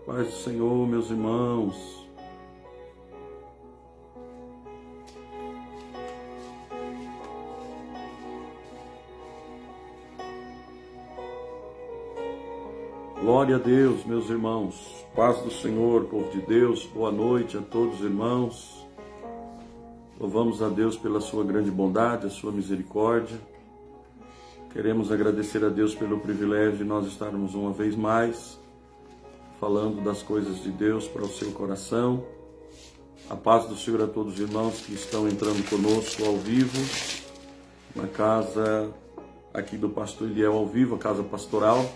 Paz do Senhor, meus irmãos. Glória a Deus, meus irmãos. Paz do Senhor, povo de Deus. Boa noite a todos, irmãos. Louvamos a Deus pela sua grande bondade, a sua misericórdia. Queremos agradecer a Deus pelo privilégio de nós estarmos uma vez mais falando das coisas de Deus para o seu coração. A paz do Senhor a todos os irmãos que estão entrando conosco ao vivo, na casa aqui do pastor Eliel ao vivo, a casa pastoral.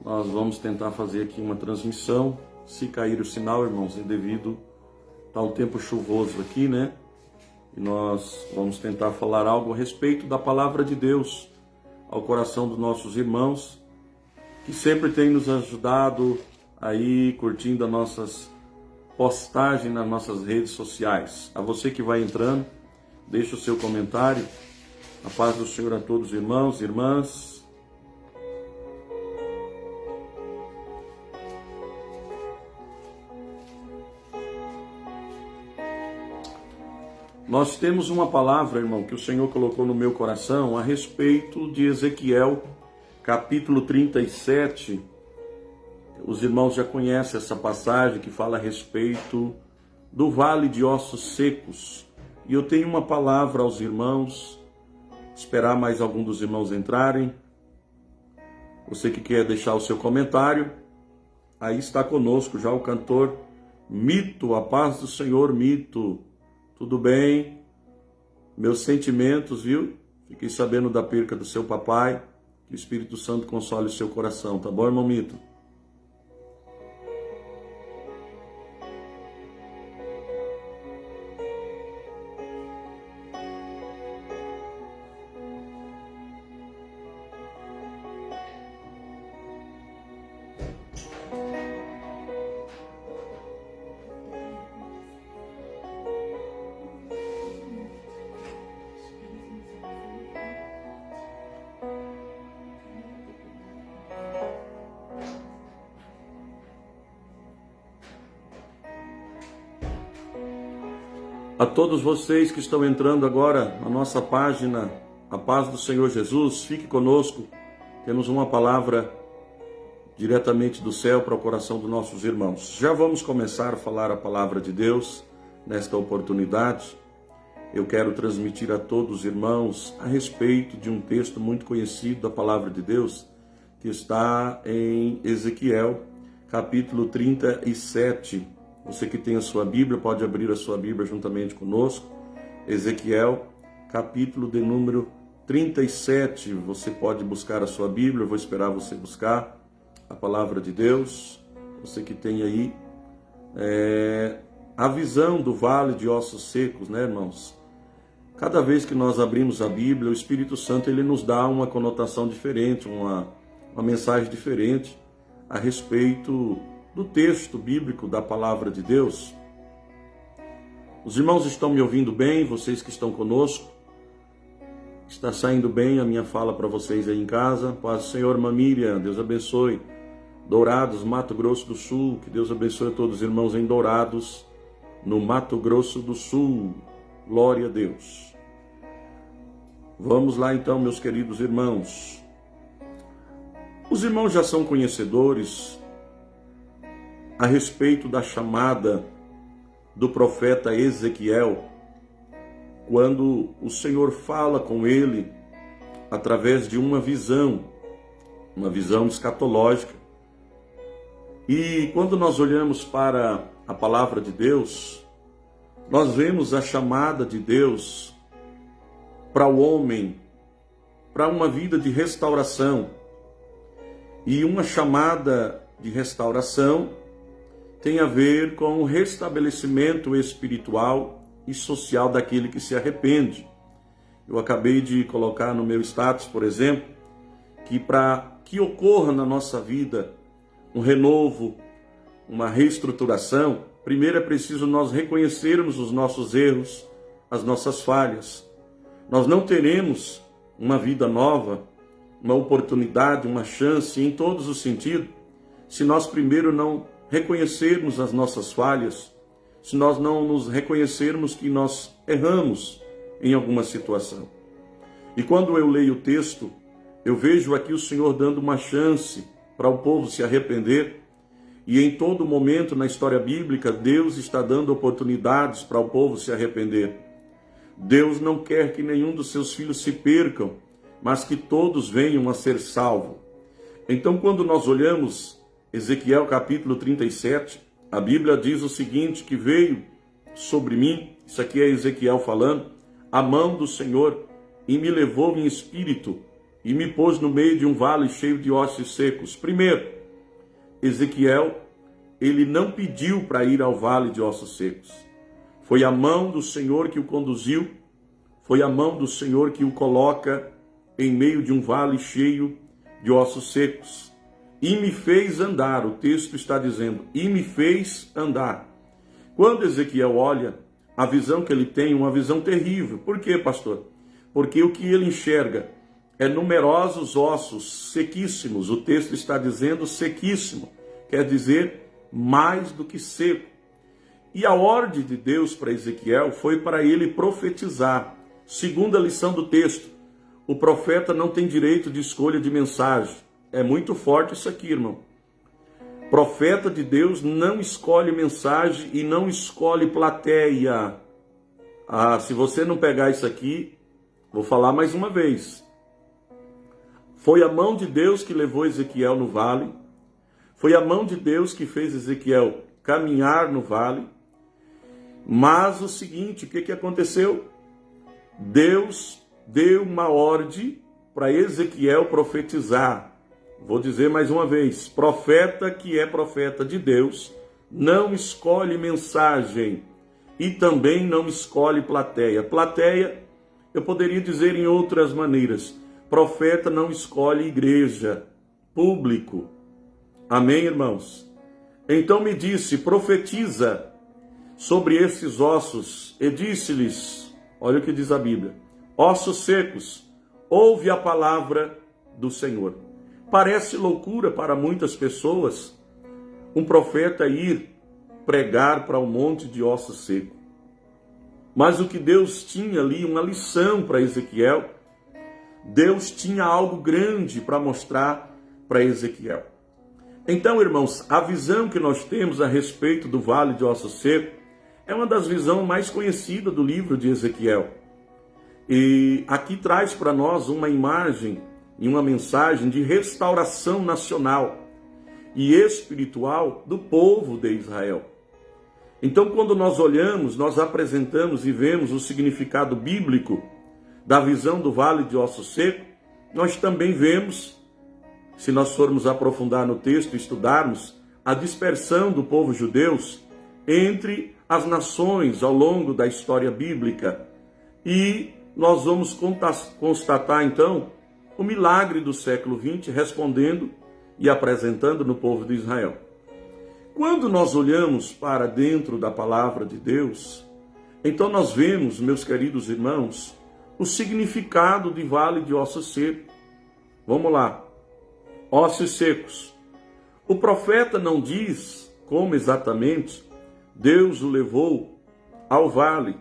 Nós vamos tentar fazer aqui uma transmissão. Se cair o sinal, irmãos, é devido a um tempo chuvoso aqui, né? E nós vamos tentar falar algo a respeito da palavra de Deus ao coração dos nossos irmãos, que sempre tem nos ajudado aí, curtindo as nossas postagens nas nossas redes sociais. A você que vai entrando, deixa o seu comentário. A paz do Senhor a todos os irmãos e irmãs. Nós temos uma palavra, irmão, que o Senhor colocou no meu coração a respeito de Ezequiel, capítulo 37. Os irmãos já conhecem essa passagem que fala a respeito do vale de ossos secos. E eu tenho uma palavra aos irmãos, esperar mais algum dos irmãos entrarem. Você que quer deixar o seu comentário, aí está conosco já o cantor Mito. A paz do Senhor, Mito. Tudo bem? Meus sentimentos, viu? Fiquei sabendo da perca do seu papai. Que o Espírito Santo console o seu coração, tá bom, irmão Mito? A todos vocês que estão entrando agora na nossa página, a paz do Senhor Jesus, fique conosco. Temos uma palavra diretamente do céu para o coração dos nossos irmãos. Já vamos começar a falar a palavra de Deus nesta oportunidade. Eu quero transmitir a todos os irmãos a respeito de um texto muito conhecido da palavra de Deus, que está em Ezequiel, capítulo 37. Você que tem a sua Bíblia, pode abrir a sua Bíblia juntamente conosco. Ezequiel, capítulo de número 37. Você pode buscar a sua Bíblia, eu vou esperar você buscar a palavra de Deus. Você que tem aí a visão do vale de ossos secos, né, irmãos? Cada vez que nós abrimos a Bíblia, o Espírito Santo ele nos dá uma conotação diferente, uma mensagem diferente a respeito do texto bíblico da palavra de Deus. Os irmãos estão me ouvindo bem? Vocês que estão conosco? Está saindo bem a minha fala para vocês aí em casa? Paz do Senhor, irmã Miriam, Deus abençoe. Dourados, Mato Grosso do Sul, que Deus abençoe a todos os irmãos em Dourados, no Mato Grosso do Sul. Glória a Deus. Vamos lá então, meus queridos irmãos. Os irmãos já são conhecedores a respeito da chamada do profeta Ezequiel, quando o Senhor fala com ele através de uma visão escatológica. E quando nós olhamos para a palavra de Deus, nós vemos a chamada de Deus para o homem, para uma vida de restauração. E uma chamada de restauração tem a ver com o restabelecimento espiritual e social daquele que se arrepende. Eu acabei de colocar no meu status, por exemplo, que para que ocorra na nossa vida um renovo, uma reestruturação, primeiro é preciso nós reconhecermos os nossos erros, as nossas falhas. Nós não teremos uma vida nova, uma oportunidade, uma chance em todos os sentidos, se nós primeiro não reconhecermos as nossas falhas, se nós não nos reconhecermos que nós erramos em alguma situação. E quando eu leio o texto, eu vejo aqui o Senhor dando uma chance para o povo se arrepender, e em todo momento na história bíblica, Deus está dando oportunidades para o povo se arrepender. Deus não quer que nenhum dos seus filhos se percam, mas que todos venham a ser salvos. Então, quando nós olhamos Ezequiel capítulo 37, a Bíblia diz o seguinte, que veio sobre mim, isso aqui é Ezequiel falando, a mão do Senhor, e me levou em espírito, e me pôs no meio de um vale cheio de ossos secos. Primeiro, Ezequiel, ele não pediu para ir ao vale de ossos secos. Foi a mão do Senhor que o conduziu, foi a mão do Senhor que o coloca em meio de um vale cheio de ossos secos. E me fez andar, o texto está dizendo, e me fez andar. Quando Ezequiel olha, a visão que ele tem é uma visão terrível. Por quê, pastor? Porque o que ele enxerga é numerosos ossos sequíssimos. O texto está dizendo sequíssimo, quer dizer mais do que seco. E a ordem de Deus para Ezequiel foi para ele profetizar. Segunda lição do texto, o profeta não tem direito de escolha de mensagem. É muito forte isso aqui, irmão. Profeta de Deus não escolhe mensagem e não escolhe plateia. Se você não pegar isso aqui, vou falar mais uma vez. Foi a mão de Deus que levou Ezequiel no vale. Foi a mão de Deus que fez Ezequiel caminhar no vale. Mas o seguinte, o que aconteceu? Deus deu uma ordem para Ezequiel profetizar. Vou dizer mais uma vez, profeta que é profeta de Deus, não escolhe mensagem e também não escolhe plateia. Plateia, eu poderia dizer em outras maneiras, profeta não escolhe igreja, público. Amém, irmãos? Então me disse, profetiza sobre esses ossos, e disse-lhes, olha o que diz a Bíblia, ossos secos, ouve a palavra do Senhor. Parece loucura para muitas pessoas um profeta ir pregar para um monte de ossos secos. Mas o que Deus tinha ali, uma lição para Ezequiel, Deus tinha algo grande para mostrar para Ezequiel. Então, irmãos, a visão que nós temos a respeito do vale de ossos secos é uma das visões mais conhecidas do livro de Ezequiel. E aqui traz para nós uma imagem e uma mensagem de restauração nacional e espiritual do povo de Israel. Então, quando nós olhamos, nós apresentamos e vemos o significado bíblico da visão do vale de ossos secos, nós também vemos, se nós formos aprofundar no texto e estudarmos, a dispersão do povo judeu entre as nações ao longo da história bíblica. E nós vamos constatar, então, o milagre do século XX, respondendo e apresentando no povo de Israel. Quando nós olhamos para dentro da palavra de Deus, então nós vemos, meus queridos irmãos, o significado de vale de ossos secos. Vamos lá. Ossos secos. O profeta não diz como exatamente Deus o levou ao vale,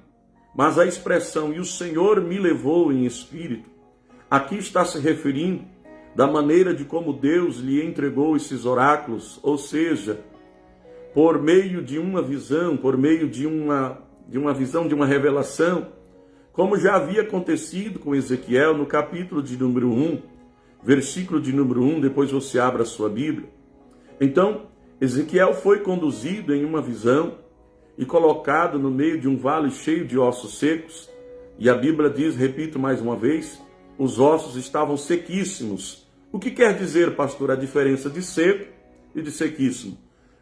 mas a expressão, e o Senhor me levou em espírito, aqui está se referindo da maneira de como Deus lhe entregou esses oráculos, ou seja, por meio de uma visão, por meio de uma visão, de uma revelação, como já havia acontecido com Ezequiel no capítulo de número 1, versículo de número 1, depois você abre a sua Bíblia. Então, Ezequiel foi conduzido em uma visão e colocado no meio de um vale cheio de ossos secos, e a Bíblia diz, repito mais uma vez, os ossos estavam sequíssimos. O que quer dizer, pastor, a diferença de seco e de sequíssimo?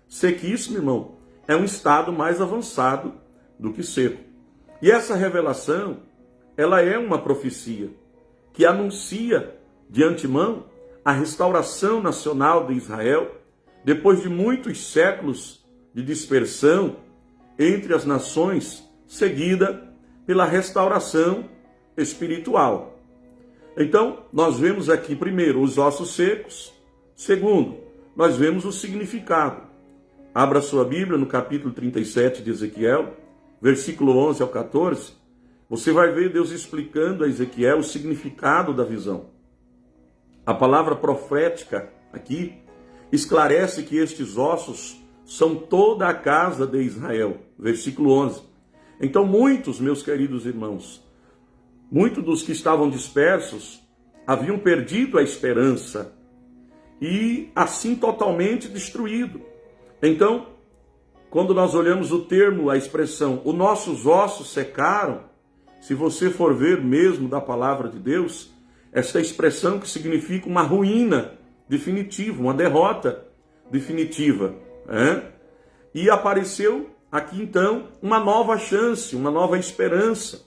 Sequíssimo, irmão, é um estado mais avançado do que seco. E essa revelação, ela é uma profecia que anuncia de antemão a restauração nacional de Israel, depois de muitos séculos de dispersão entre as nações, seguida pela restauração espiritual. Então, nós vemos aqui, primeiro, os ossos secos. Segundo, nós vemos o significado. Abra sua Bíblia no capítulo 37 de Ezequiel, versículo 11 ao 14. Você vai ver Deus explicando a Ezequiel o significado da visão. A palavra profética aqui esclarece que estes ossos são toda a casa de Israel. Versículo 11. Então muitos, meus queridos irmãos, muitos dos que estavam dispersos haviam perdido a esperança e assim totalmente destruído. Então, quando nós olhamos o termo, a expressão, os nossos ossos secaram, se você for ver mesmo da palavra de Deus, esta expressão que significa uma ruína definitiva, uma derrota definitiva. E apareceu aqui então uma nova chance, uma nova esperança.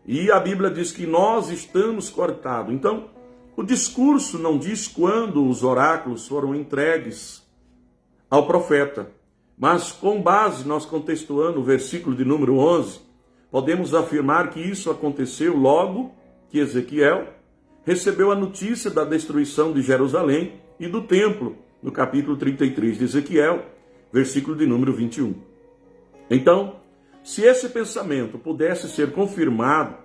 E a Bíblia diz que nós estamos cortados. Então, o discurso não diz quando os oráculos foram entregues ao profeta. Mas com base, nós contextuando o versículo de número 11, podemos afirmar que isso aconteceu logo que Ezequiel recebeu a notícia da destruição de Jerusalém e do templo, no capítulo 33 de Ezequiel, versículo de número 21. Então, se esse pensamento pudesse ser confirmado,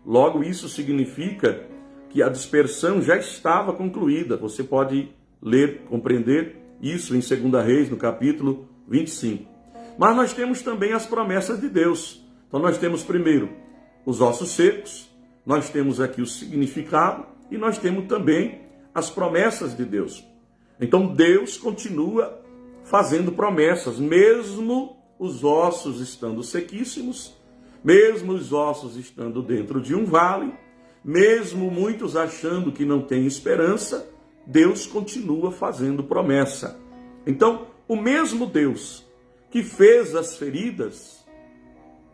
logo isso significa que a dispersão já estava concluída. Você pode ler, compreender isso em 2 Reis, no capítulo 25. Mas nós temos também as promessas de Deus. Então nós temos primeiro os ossos secos, nós temos aqui o significado e nós temos também as promessas de Deus. Então Deus continua fazendo promessas, mesmo os ossos estando sequíssimos, mesmo os ossos estando dentro de um vale, mesmo muitos achando que não tem esperança, Deus continua fazendo promessa. Então, o mesmo Deus que fez as feridas,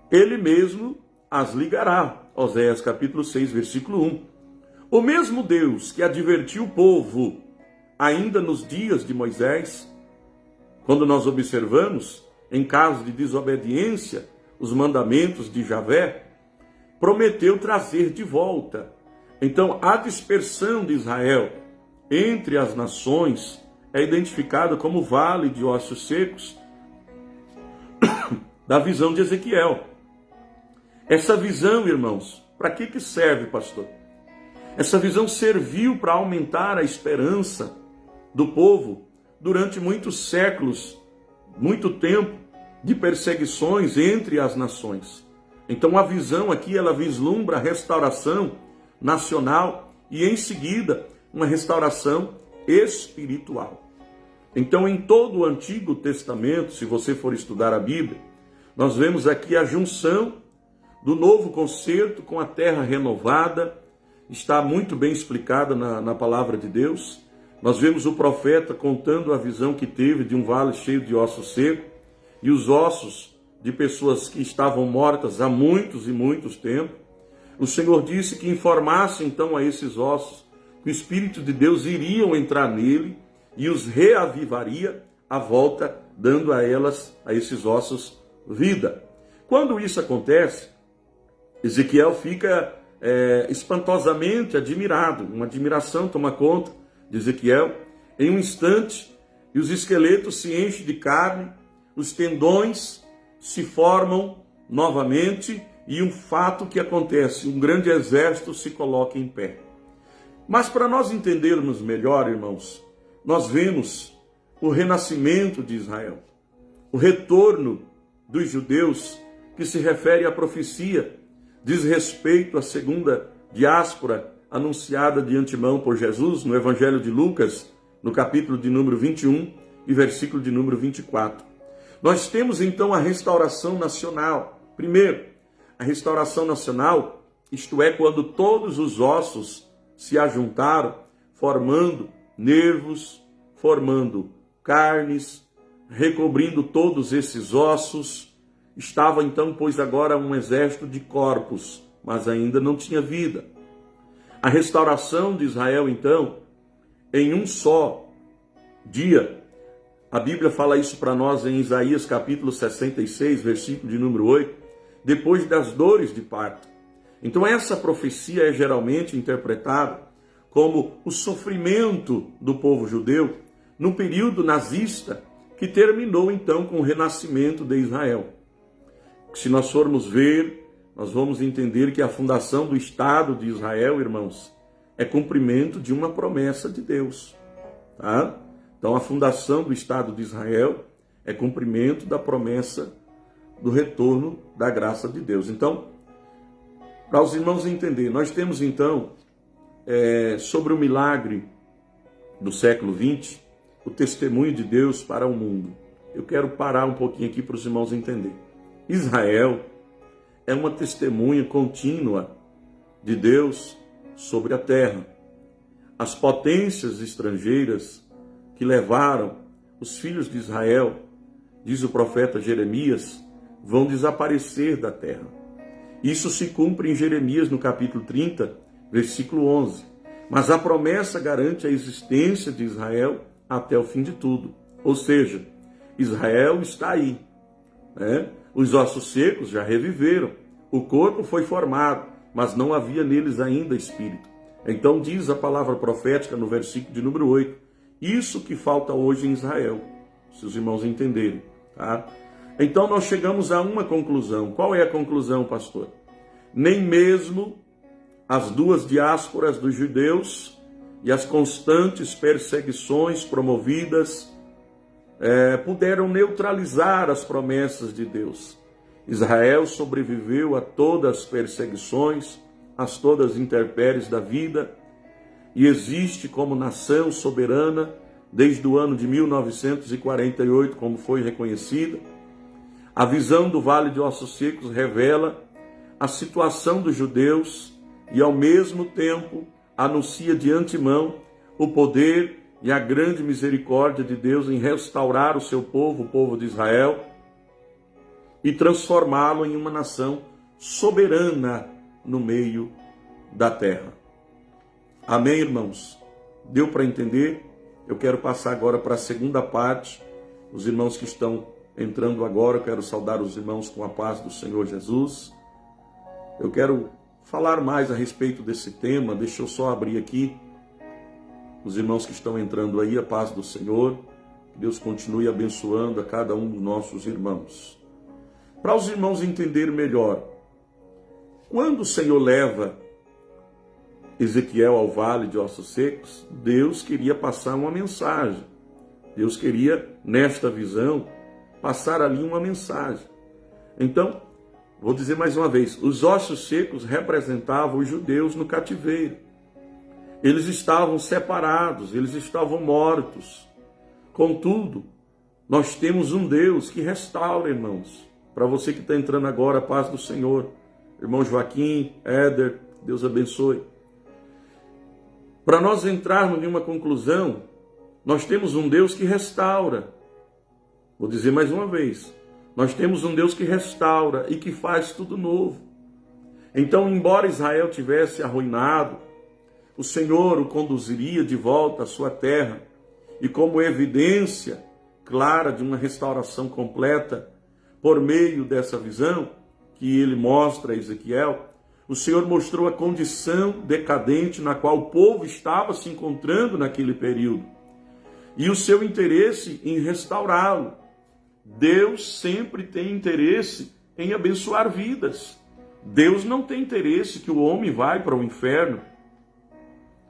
Ele mesmo as ligará. Oséias capítulo 6, versículo 1. O mesmo Deus que advertiu o povo ainda nos dias de Moisés, quando nós observamos, em caso de desobediência, os mandamentos de Javé, prometeu trazer de volta. Então, a dispersão de Israel entre as nações é identificada como vale de ossos secos da visão de Ezequiel. Essa visão, irmãos, para que serve, pastor? Essa visão serviu para aumentar a esperança do povo durante muitos séculos, muito tempo de perseguições entre as nações. Então a visão aqui, ela vislumbra a restauração nacional e em seguida uma restauração espiritual. Então em todo o Antigo Testamento, se você for estudar a Bíblia, nós vemos aqui a junção do novo concerto com a terra renovada, está muito bem explicada na palavra de Deus. Nós vemos o profeta contando a visão que teve de um vale cheio de ossos secos, e os ossos de pessoas que estavam mortas há muitos e muitos tempos. O Senhor disse que informasse então a esses ossos que o Espírito de Deus iriam entrar nele e os reavivaria à volta, dando a esses ossos, vida. Quando isso acontece, Ezequiel fica espantosamente admirado. Uma admiração toma conta de Ezequiel. Em um instante, e os esqueletos se enchem de carne, os tendões se formam novamente, e um fato que acontece, um grande exército se coloca em pé. Mas para nós entendermos melhor, irmãos, nós vemos o renascimento de Israel, o retorno dos judeus, que se refere à profecia, diz respeito à segunda diáspora anunciada de antemão por Jesus no Evangelho de Lucas, no capítulo de número 21 e versículo de número 24. Nós temos então a restauração nacional. Primeiro, a restauração nacional, isto é, quando todos os ossos se ajuntaram, formando nervos, formando carnes, recobrindo todos esses ossos. Estava então, pois agora, um exército de corpos, mas ainda não tinha vida. A restauração de Israel, então, em um só dia. A Bíblia fala isso para nós em Isaías capítulo 66, versículo de número 8, depois das dores de parto. Então essa profecia é geralmente interpretada como o sofrimento do povo judeu no período nazista, que terminou então com o renascimento de Israel. Se nós formos ver, nós vamos entender que a fundação do Estado de Israel, irmãos, é cumprimento de uma promessa de Deus. Tá? Então a fundação do Estado de Israel é cumprimento da promessa do retorno da graça de Deus. Então, para os irmãos entenderem, nós temos então, sobre o milagre do século XX, o testemunho de Deus para o mundo. Eu quero parar um pouquinho aqui para os irmãos entenderem. Israel é uma testemunha contínua de Deus sobre a terra. As potências estrangeiras que levaram os filhos de Israel, diz o profeta Jeremias, vão desaparecer da terra. Isso se cumpre em Jeremias no capítulo 30, versículo 11. Mas a promessa garante a existência de Israel até o fim de tudo. Ou seja, Israel está aí, né? Os ossos secos já reviveram, o corpo foi formado, mas não havia neles ainda espírito. Então diz a palavra profética no versículo de número 8, isso que falta hoje em Israel, se os irmãos entenderem. Tá? Então nós chegamos a uma conclusão. Qual é a conclusão, pastor? Nem mesmo as duas diásporas dos judeus e as constantes perseguições promovidas puderam neutralizar as promessas de Deus. Israel sobreviveu a todas as perseguições, a todas as intempéries da vida e existe como nação soberana desde o ano de 1948, como foi reconhecida. A visão do Vale de Ossos Secos revela a situação dos judeus e, ao mesmo tempo, anuncia de antemão o poder e a grande misericórdia de Deus em restaurar o seu povo, o povo de Israel, e transformá-lo em uma nação soberana no meio da terra. Amém, irmãos? Deu para entender? Eu quero passar agora para a segunda parte. Os irmãos que estão entrando agora, eu quero saudar os irmãos com a paz do Senhor Jesus. Eu quero falar mais a respeito desse tema. Deixa eu só abrir aqui. Os irmãos que estão entrando aí, a paz do Senhor. Que Deus continue abençoando a cada um dos nossos irmãos. Para os irmãos entenderem melhor, quando o Senhor leva Ezequiel ao vale de ossos secos, Deus queria passar uma mensagem. Deus queria, nesta visão, passar ali uma mensagem. Então, vou dizer mais uma vez, os ossos secos representavam os judeus no cativeiro. Eles estavam separados, eles estavam mortos. Contudo, nós temos um Deus que restaura, irmãos. Para você que está entrando agora, a paz do Senhor. Irmão Joaquim, Éder, Deus abençoe. Para nós entrarmos em uma conclusão, nós temos um Deus que restaura. Vou dizer mais uma vez. Nós temos um Deus que restaura e que faz tudo novo. Então, embora Israel tivesse arruinado, o Senhor o conduziria de volta à sua terra. E como evidência clara de uma restauração completa, por meio dessa visão que ele mostra a Ezequiel, o Senhor mostrou a condição decadente na qual o povo estava se encontrando naquele período. E o seu interesse em restaurá-lo. Deus sempre tem interesse em abençoar vidas. Deus não tem interesse que o homem vá para o inferno.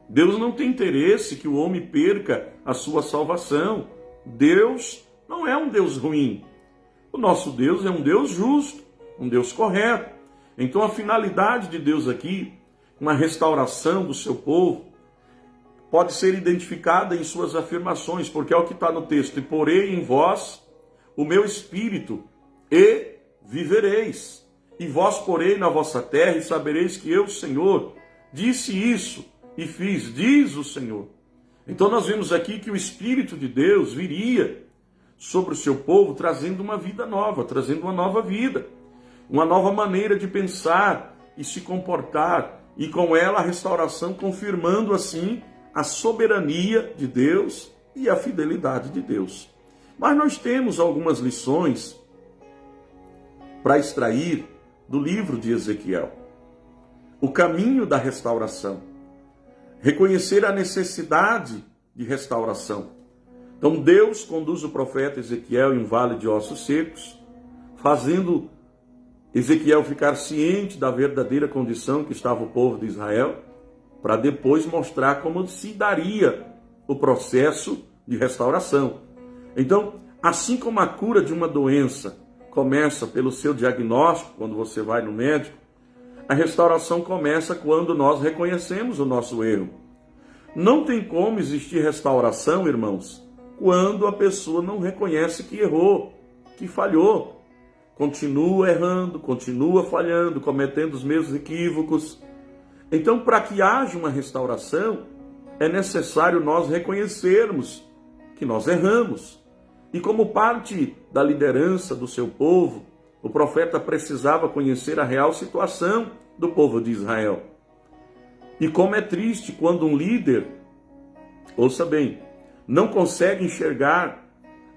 Deus não tem interesse que o homem perca a sua salvação. Deus não é um Deus ruim. O nosso Deus é um Deus justo, um Deus correto. Então a finalidade de Deus aqui, uma restauração do seu povo, pode ser identificada em suas afirmações, porque é o que está no texto. E porei em vós o meu espírito, e vivereis. E vós porei na vossa terra, e sabereis que eu, Senhor, disse isso e fiz, diz o Senhor. Então nós vemos aqui que o Espírito de Deus viria sobre o seu povo, trazendo uma vida nova, trazendo uma nova vida, uma nova maneira de pensar e se comportar, e com ela a restauração, confirmando assim a soberania de Deus e a fidelidade de Deus. Mas nós temos algumas lições para extrair do livro de Ezequiel. O caminho da restauração. Reconhecer a necessidade de restauração. Então Deus conduz o profeta Ezequiel em um vale de ossos secos, fazendo Ezequiel ficar ciente da verdadeira condição que estava o povo de Israel, para depois mostrar como se daria o processo de restauração. Então, assim como a cura de uma doença começa pelo seu diagnóstico, quando você vai no médico, a restauração começa quando nós reconhecemos o nosso erro. Não tem como existir restauração, irmãos, quando a pessoa não reconhece que errou, que falhou. Continua errando, continua falhando, cometendo os mesmos equívocos. Então, para que haja uma restauração, é necessário nós reconhecermos que nós erramos. E como parte da liderança do seu povo, o profeta precisava conhecer a real situação do povo de Israel. E como é triste quando um líder, ouça bem, não consegue enxergar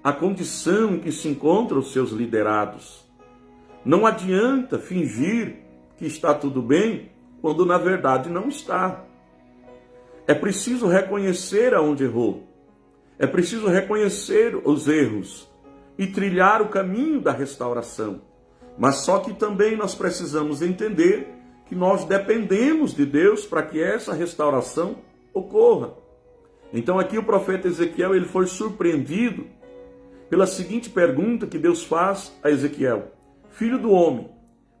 a condição em que se encontram os seus liderados. Não adianta fingir que está tudo bem, quando na verdade não está. É preciso reconhecer aonde errou. É preciso reconhecer os erros e trilhar o caminho da restauração. Mas só que também nós precisamos entender que nós dependemos de Deus para que essa restauração ocorra. Então aqui o profeta Ezequiel ele foi surpreendido pela seguinte pergunta que Deus faz a Ezequiel: Filho do homem,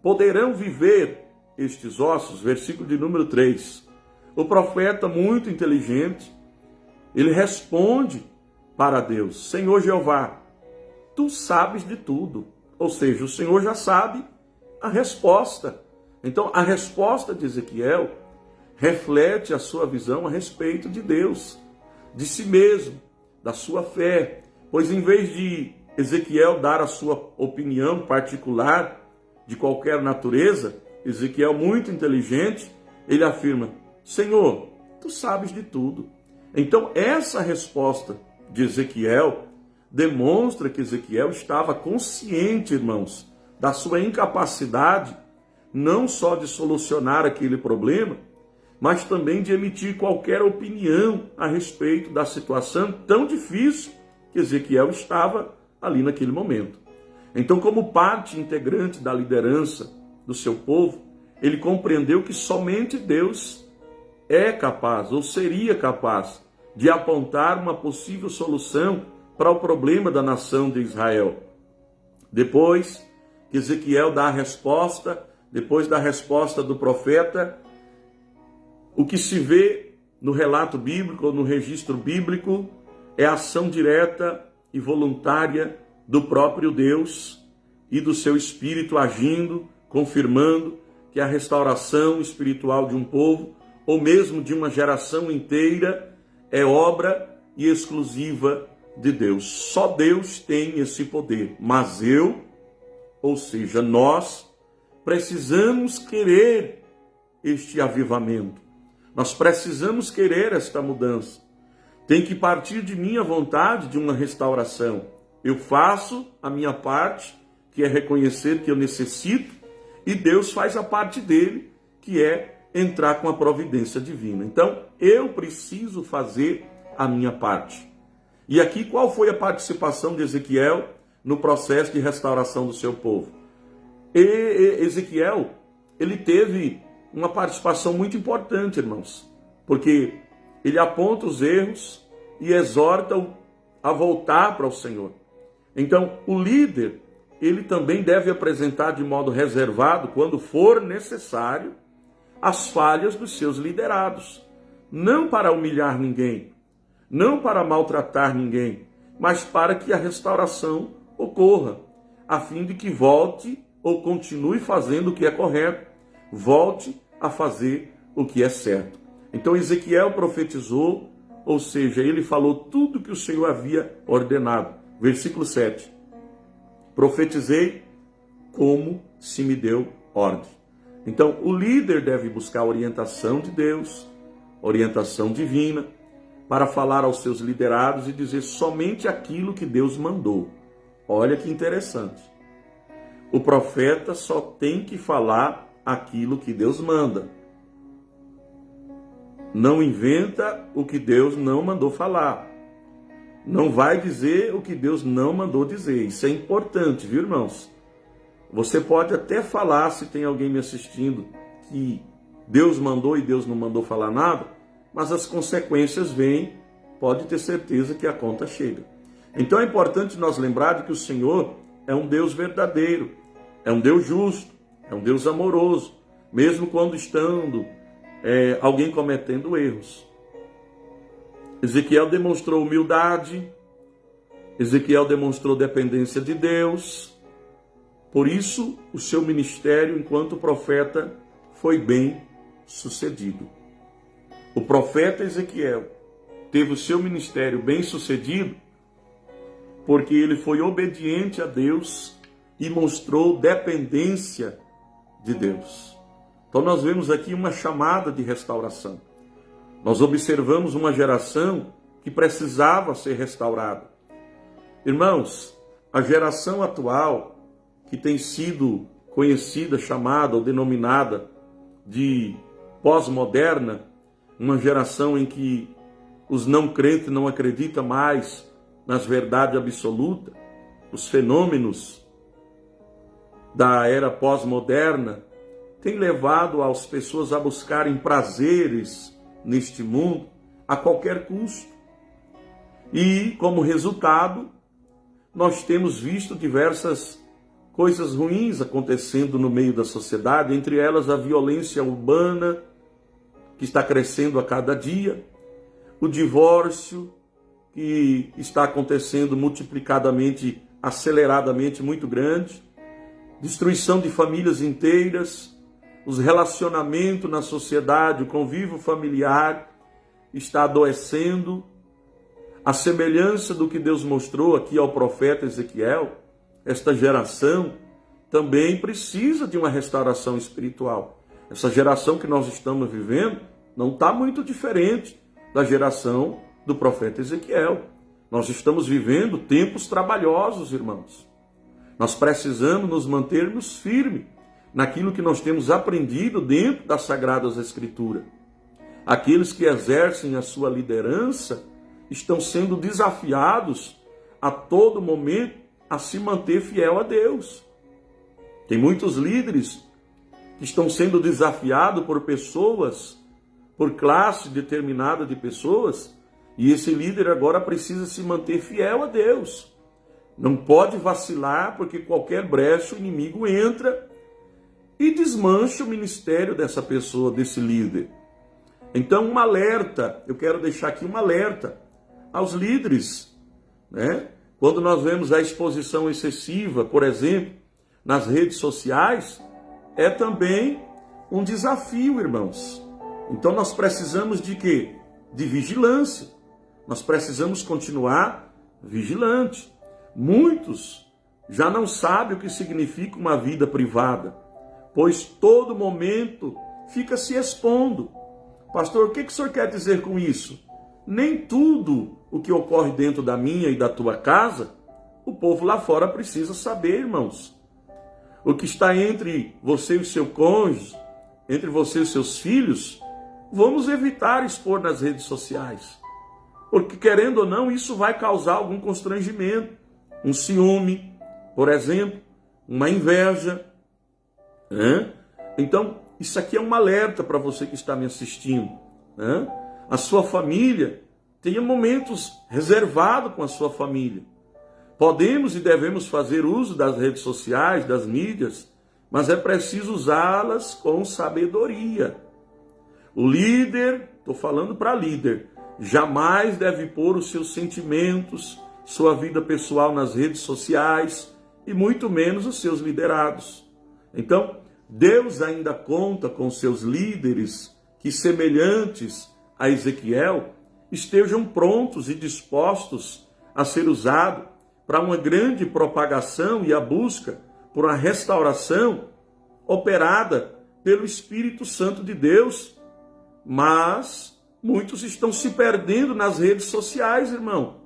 poderão viver estes ossos? Versículo de número 3. O profeta, muito inteligente, ele responde para Deus: Senhor Jeová, tu sabes de tudo. Ou seja, o Senhor já sabe a resposta. Então, a resposta de Ezequiel reflete a sua visão a respeito de Deus, de si mesmo, da sua fé. Pois em vez de Ezequiel dar a sua opinião particular de qualquer natureza, Ezequiel, muito inteligente, ele afirma: Senhor, tu sabes de tudo. Então, essa resposta de Ezequiel demonstra que Ezequiel estava consciente, irmãos, da sua incapacidade, não só de solucionar aquele problema, mas também de emitir qualquer opinião a respeito da situação tão difícil que Ezequiel estava ali naquele momento. Então, como parte integrante da liderança do seu povo, ele compreendeu que somente Deus é capaz, ou seria capaz, de apontar uma possível solução para o problema da nação de Israel. Depois que Ezequiel dá a resposta, depois da resposta do profeta, o que se vê no relato bíblico, ou no registro bíblico, é a ação direta e voluntária do próprio Deus e do seu Espírito agindo, confirmando que a restauração espiritual de um povo, ou mesmo de uma geração inteira, é obra e exclusiva de Deus. Só Deus tem esse poder. Mas ou seja, nós, precisamos querer este avivamento. Nós precisamos querer esta mudança. Tem que partir de mim a vontade de uma restauração. Eu faço a minha parte, que é reconhecer que eu necessito, e Deus faz a parte dele, que é entrar com a providência divina. Então, eu preciso fazer a minha parte. E aqui, qual foi a participação de Ezequiel no processo de restauração do seu povo? Ezequiel, ele teve uma participação muito importante, irmãos, porque ele aponta os erros e exorta-o a voltar para o Senhor. Então, o líder, ele também deve apresentar de modo reservado, quando for necessário, as falhas dos seus liderados. Não para humilhar ninguém, não para maltratar ninguém, mas para que a restauração ocorra, a fim de que volte ou continue fazendo o que é correto, volte a fazer o que é certo. Então Ezequiel profetizou, ou seja, ele falou tudo que o Senhor havia ordenado. Versículo 7. Profetizei como se me deu ordem. Então, o líder deve buscar a orientação de Deus, orientação divina, para falar aos seus liderados e dizer somente aquilo que Deus mandou. Olha que interessante. O profeta só tem que falar aquilo que Deus manda. Não inventa o que Deus não mandou falar. Não vai dizer o que Deus não mandou dizer. Isso é importante, viu, irmãos? Você pode até falar, se tem alguém me assistindo, que Deus mandou e Deus não mandou falar nada, mas as consequências vêm, pode ter certeza que a conta chega. Então é importante nós lembrar de que o Senhor é um Deus verdadeiro, é um Deus justo, é um Deus amoroso, mesmo quando estando alguém cometendo erros. Ezequiel demonstrou humildade, Ezequiel demonstrou dependência de Deus, por isso o seu ministério enquanto profeta foi bem sucedido. O profeta Ezequiel teve o seu ministério bem sucedido porque ele foi obediente a Deus e mostrou dependência de Deus. Então nós vemos aqui uma chamada de restauração. Nós observamos uma geração que precisava ser restaurada. Irmãos, a geração atual, que tem sido conhecida, chamada ou denominada de pós-moderna, uma geração em que os não crentes não acreditam mais nas verdades absolutas, os fenômenos da era pós-moderna, tem levado as pessoas a buscarem prazeres neste mundo a qualquer custo. E, como resultado, nós temos visto diversas coisas ruins acontecendo no meio da sociedade, entre elas a violência urbana, que está crescendo a cada dia, o divórcio, que está acontecendo multiplicadamente, aceleradamente muito grande, destruição de famílias inteiras, os relacionamentos na sociedade, o convívio familiar está adoecendo. A semelhança do que Deus mostrou aqui ao profeta Ezequiel, esta geração também precisa de uma restauração espiritual. Essa geração que nós estamos vivendo não está muito diferente da geração do profeta Ezequiel. Nós estamos vivendo tempos trabalhosos, irmãos. Nós precisamos nos mantermos firmes naquilo que nós temos aprendido dentro das Sagradas Escrituras. Aqueles que exercem a sua liderança estão sendo desafiados a todo momento a se manter fiel a Deus. Tem muitos líderes que estão sendo desafiados por pessoas, por classe determinada de pessoas, e esse líder agora precisa se manter fiel a Deus. Não pode vacilar, porque qualquer brecha o inimigo entra e desmancha o ministério dessa pessoa, desse líder. Então, um alerta, eu quero deixar aqui um alerta aos líderes, né? Quando nós vemos a exposição excessiva, por exemplo, nas redes sociais, é também um desafio, irmãos. Então nós precisamos de quê? De vigilância. Nós precisamos continuar vigilante. Muitos já não sabem o que significa uma vida privada, pois todo momento fica se expondo. Pastor, o que o senhor quer dizer com isso? Nem tudo o que ocorre dentro da minha e da tua casa, o povo lá fora precisa saber, irmãos. O que está entre você e o seu cônjuge, entre você e os seus filhos, vamos evitar expor nas redes sociais. Porque, querendo ou não, isso vai causar algum constrangimento. Um ciúme, por exemplo, uma inveja. Então, isso aqui é um alerta para você que está me assistindo. A sua família, tenha momentos reservados com a sua família. Podemos e devemos fazer uso das redes sociais, das mídias, mas é preciso usá-las com sabedoria. O líder, estou falando para líder, jamais deve pôr os seus sentimentos, sua vida pessoal nas redes sociais e muito menos os seus liderados. Então, Deus ainda conta com seus líderes que, semelhantes a Ezequiel, estejam prontos e dispostos a ser usados para uma grande propagação e a busca por uma restauração operada pelo Espírito Santo de Deus. Mas muitos estão se perdendo nas redes sociais, irmão.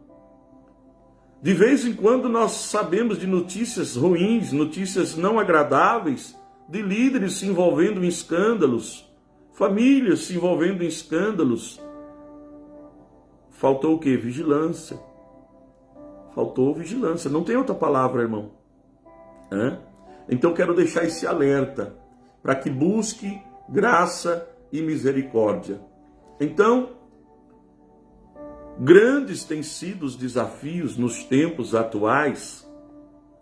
De vez em quando nós sabemos de notícias ruins, notícias não agradáveis, de líderes se envolvendo em escândalos, famílias se envolvendo em escândalos. Faltou o quê? Vigilância. Faltou vigilância. Não tem outra palavra, irmão. Então quero deixar esse alerta para que busque graça e misericórdia. Então, grandes têm sido os desafios nos tempos atuais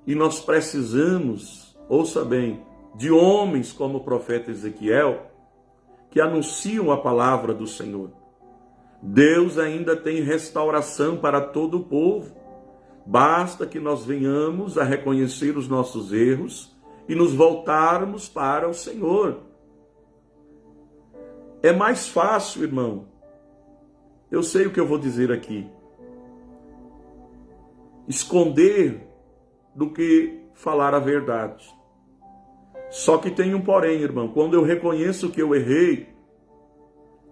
e nós precisamos, ouça bem, de homens como o profeta Ezequiel que anunciam a palavra do Senhor. Deus ainda tem restauração para todo o povo. Basta que nós venhamos a reconhecer os nossos erros e nos voltarmos para o Senhor. É mais fácil, irmão. Eu sei o que eu vou dizer aqui. Esconder do que falar a verdade. Só que tem um porém, irmão. Quando eu reconheço que eu errei,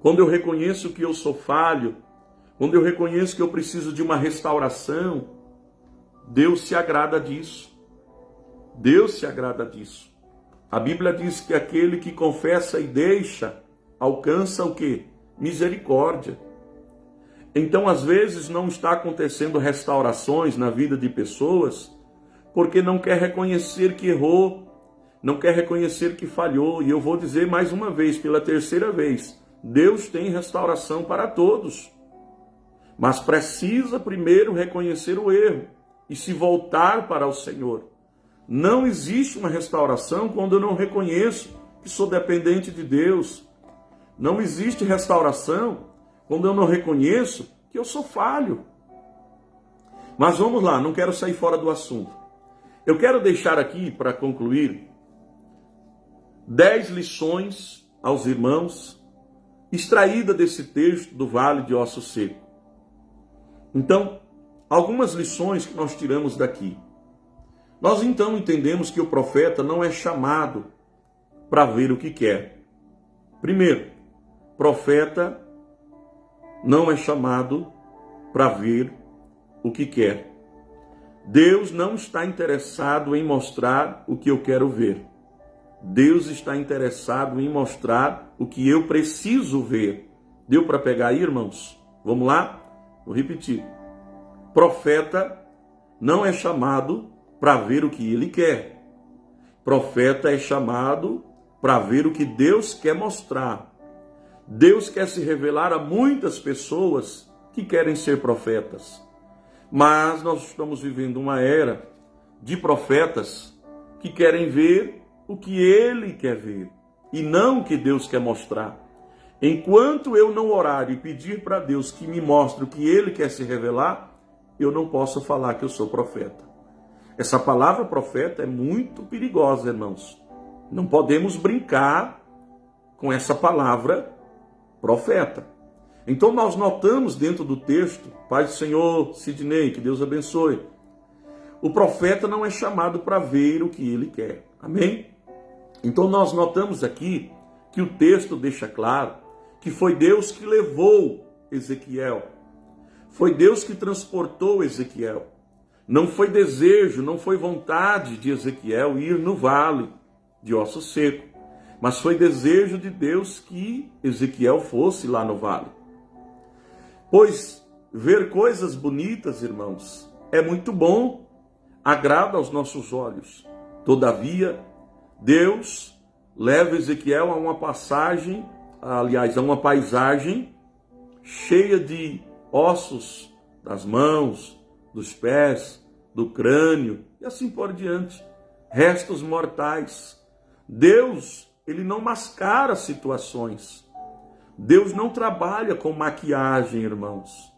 quando eu reconheço que eu sou falho, quando eu reconheço que eu preciso de uma restauração, Deus se agrada disso. Deus se agrada disso. A Bíblia diz que aquele que confessa e deixa, alcança o quê? Misericórdia. Então, às vezes, não está acontecendo restaurações na vida de pessoas porque não quer reconhecer que errou, não quer reconhecer que falhou. E eu vou dizer mais uma vez, pela terceira vez, Deus tem restauração para todos. Mas precisa primeiro reconhecer o erro e se voltar para o Senhor. Não existe uma restauração quando eu não reconheço que sou dependente de Deus. Não existe restauração quando eu não reconheço que eu sou falho. Mas vamos lá, não quero sair fora do assunto. Eu quero deixar aqui, para concluir, 10 lições aos irmãos, extraída desse texto do Vale de Osso Seco. Então, algumas lições que nós tiramos daqui. Nós então entendemos que o profeta não é chamado para ver o que quer. Primeiro, profeta não é chamado para ver o que quer. Deus não está interessado em mostrar o que eu quero ver. Deus está interessado em mostrar o que eu preciso ver. Deu para pegar aí, irmãos? Vamos lá? Vou repetir. Profeta não é chamado para ver o que ele quer. Profeta é chamado para ver o que Deus quer mostrar. Deus quer se revelar a muitas pessoas que querem ser profetas. Mas nós estamos vivendo uma era de profetas que querem ver o que ele quer ver e não o que Deus quer mostrar. Enquanto eu não orar e pedir para Deus que me mostre o que ele quer se revelar, eu não posso falar que eu sou profeta. Essa palavra profeta é muito perigosa, irmãos. Não podemos brincar com essa palavra profeta. Então nós notamos dentro do texto, Pai do Senhor, Sidney, que Deus abençoe. O profeta não é chamado para ver o que ele quer. Amém? Então nós notamos aqui que o texto deixa claro que foi Deus que levou Ezequiel. Foi Deus que transportou Ezequiel. Não foi desejo, não foi vontade de Ezequiel ir no vale de Osso Seco, mas foi desejo de Deus que Ezequiel fosse lá no vale. Pois ver coisas bonitas, irmãos, é muito bom, agrada aos nossos olhos. Todavia, Deus leva Ezequiel a uma passagem, aliás, a uma paisagem cheia de ossos das mãos, dos pés, do crânio e assim por diante. Restos mortais. Deus, ele não mascara situações. Deus não trabalha com maquiagem, irmãos.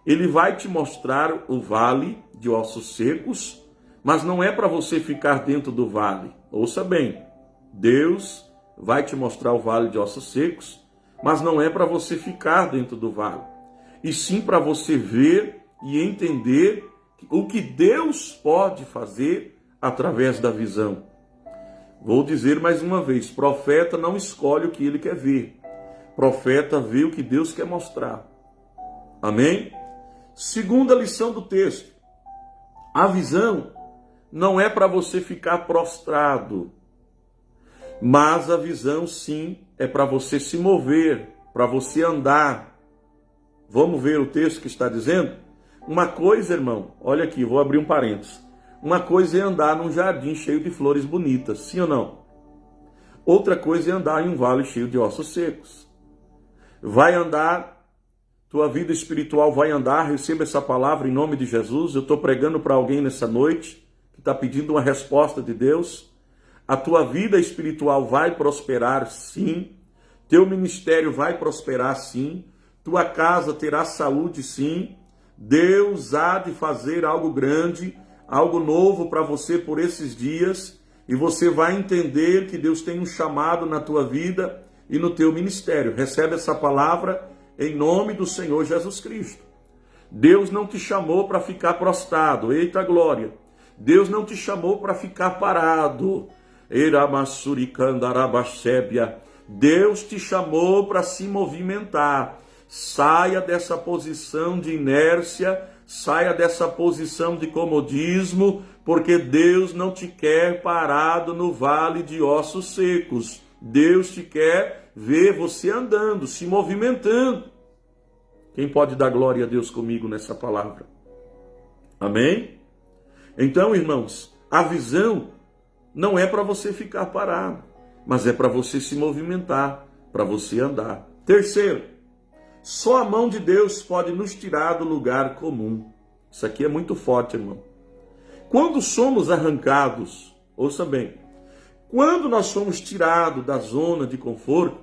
Ele vai te mostrar o vale de ossos secos, mas não é para você ficar dentro do vale. Ouça bem, Deus vai te mostrar o vale de ossos secos, mas não é para você ficar dentro do vale. E sim para você ver e entender o que Deus pode fazer através da visão. Vou dizer mais uma vez, profeta não escolhe o que ele quer ver. Profeta vê o que Deus quer mostrar. Amém? Segunda lição do texto. A visão não é para você ficar prostrado, mas a visão sim é para você se mover, para você andar. Vamos ver o texto que está dizendo? Uma coisa, irmão, olha aqui, vou abrir um parênteses. Uma coisa é andar num jardim cheio de flores bonitas, sim ou não? Outra coisa é andar em um vale cheio de ossos secos. Vai andar, tua vida espiritual vai andar, receba essa palavra em nome de Jesus. Eu estou pregando para alguém nessa noite que está pedindo uma resposta de Deus. A tua vida espiritual vai prosperar, sim. Teu ministério vai prosperar, sim. Tua casa terá saúde, sim. Deus há de fazer algo grande, algo novo para você por esses dias. E você vai entender que Deus tem um chamado na tua vida e no teu ministério. Recebe essa palavra em nome do Senhor Jesus Cristo. Deus não te chamou para ficar prostrado. Eita glória! Deus não te chamou para ficar parado. Deus te chamou para se movimentar. Saia dessa posição de inércia, saia dessa posição de comodismo, porque Deus não te quer parado no vale de ossos secos. Deus te quer ver você andando, se movimentando. Quem pode dar glória a Deus comigo nessa palavra? Amém? Então, irmãos, a visão não é para você ficar parado, mas é para você se movimentar, para você andar. Terceiro, só a mão de Deus pode nos tirar do lugar comum. Isso aqui é muito forte, irmão. Quando somos arrancados, ouça bem, quando nós somos tirados da zona de conforto,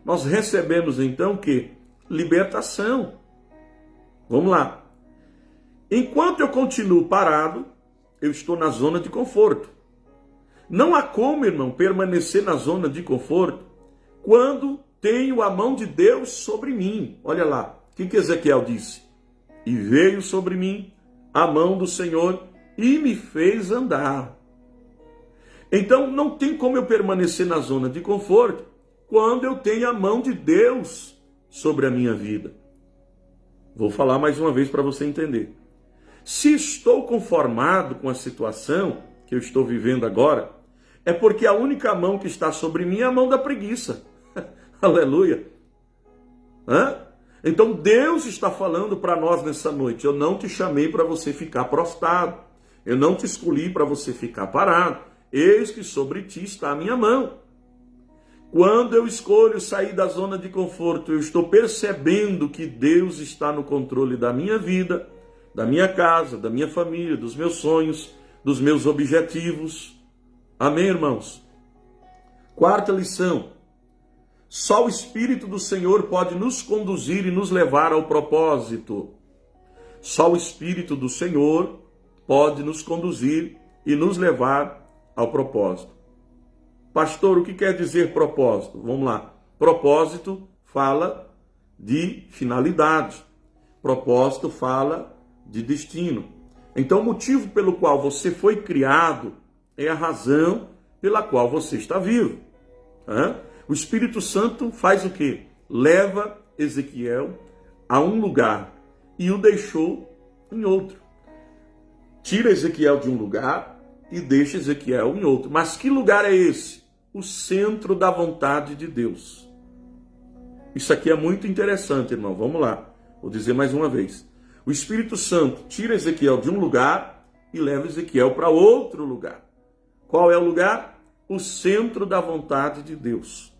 nós recebemos então o quê? Libertação. Vamos lá. Enquanto eu continuo parado, eu estou na zona de conforto. Não há como, irmão, permanecer na zona de conforto quando tenho a mão de Deus sobre mim. Olha lá, o que Ezequiel disse? E veio sobre mim a mão do Senhor e me fez andar. Então não tem como eu permanecer na zona de conforto quando eu tenho a mão de Deus sobre a minha vida. Vou falar mais uma vez para você entender. Se estou conformado com a situação que eu estou vivendo agora, é porque a única mão que está sobre mim é a mão da preguiça. Aleluia. Então Deus está falando para nós nessa noite. Eu não te chamei para você ficar prostrado. Eu não te escolhi para você ficar parado. Eis que sobre ti está a minha mão. Quando eu escolho sair da zona de conforto, eu estou percebendo que Deus está no controle da minha vida, da minha casa, da minha família, dos meus sonhos, dos meus objetivos. Amém, irmãos? Quarta lição. Só o Espírito do Senhor pode nos conduzir e nos levar ao propósito. Só o Espírito do Senhor pode nos conduzir e nos levar ao propósito. Pastor, o que quer dizer propósito? Vamos lá. Propósito fala de finalidade. Propósito fala de destino. Então, o motivo pelo qual você foi criado é a razão pela qual você está vivo. O Espírito Santo faz o quê? Leva Ezequiel a um lugar e o deixou em outro. Tira Ezequiel de um lugar e deixa Ezequiel em outro. Mas que lugar é esse? O centro da vontade de Deus. Isso aqui é muito interessante, irmão. Vamos lá. Vou dizer mais uma vez. O Espírito Santo tira Ezequiel de um lugar e leva Ezequiel para outro lugar. Qual é o lugar? O centro da vontade de Deus.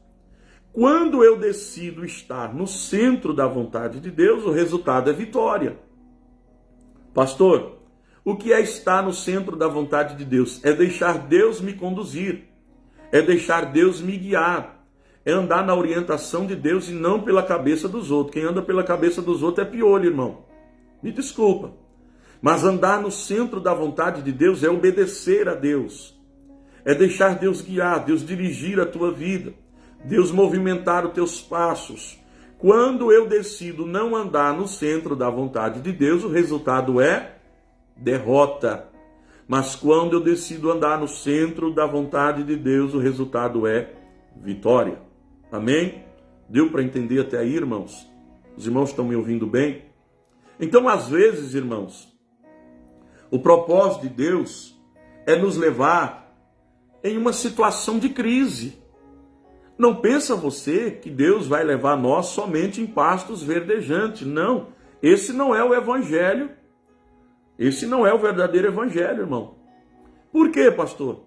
Quando eu decido estar no centro da vontade de Deus, o resultado é vitória. Pastor, o que é estar no centro da vontade de Deus? É deixar Deus me conduzir. É deixar Deus me guiar. É andar na orientação de Deus e não pela cabeça dos outros. Quem anda pela cabeça dos outros é piolho, irmão. Me desculpa. Mas andar no centro da vontade de Deus é obedecer a Deus. É deixar Deus guiar, Deus dirigir a tua vida. Deus movimentar os teus passos. Quando eu decido não andar no centro da vontade de Deus, o resultado é derrota. Mas quando eu decido andar no centro da vontade de Deus, o resultado é vitória. Amém? Deu para entender até aí, irmãos? Os irmãos estão me ouvindo bem? Então, às vezes, irmãos, o propósito de Deus é nos levar em uma situação de crise. Não pensa você que Deus vai levar nós somente em pastos verdejantes. Não, esse não é o evangelho Esse não é o verdadeiro evangelho, irmão. Por quê, pastor?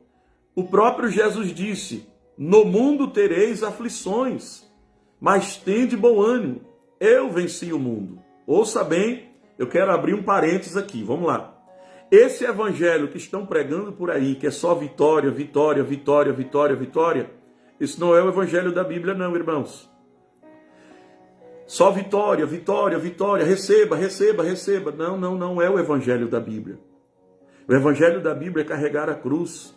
O próprio Jesus disse: no mundo tereis aflições, mas tende bom ânimo, eu venci o mundo. Ouça bem, eu quero abrir um parênteses aqui, vamos lá. Esse evangelho que estão pregando por aí, que é só vitória, vitória, vitória, vitória, vitória, esse não é o evangelho da Bíblia não, irmãos. Só vitória, vitória, vitória, receba, receba, receba. Não, não, não é o evangelho da Bíblia. O evangelho da Bíblia é carregar a cruz.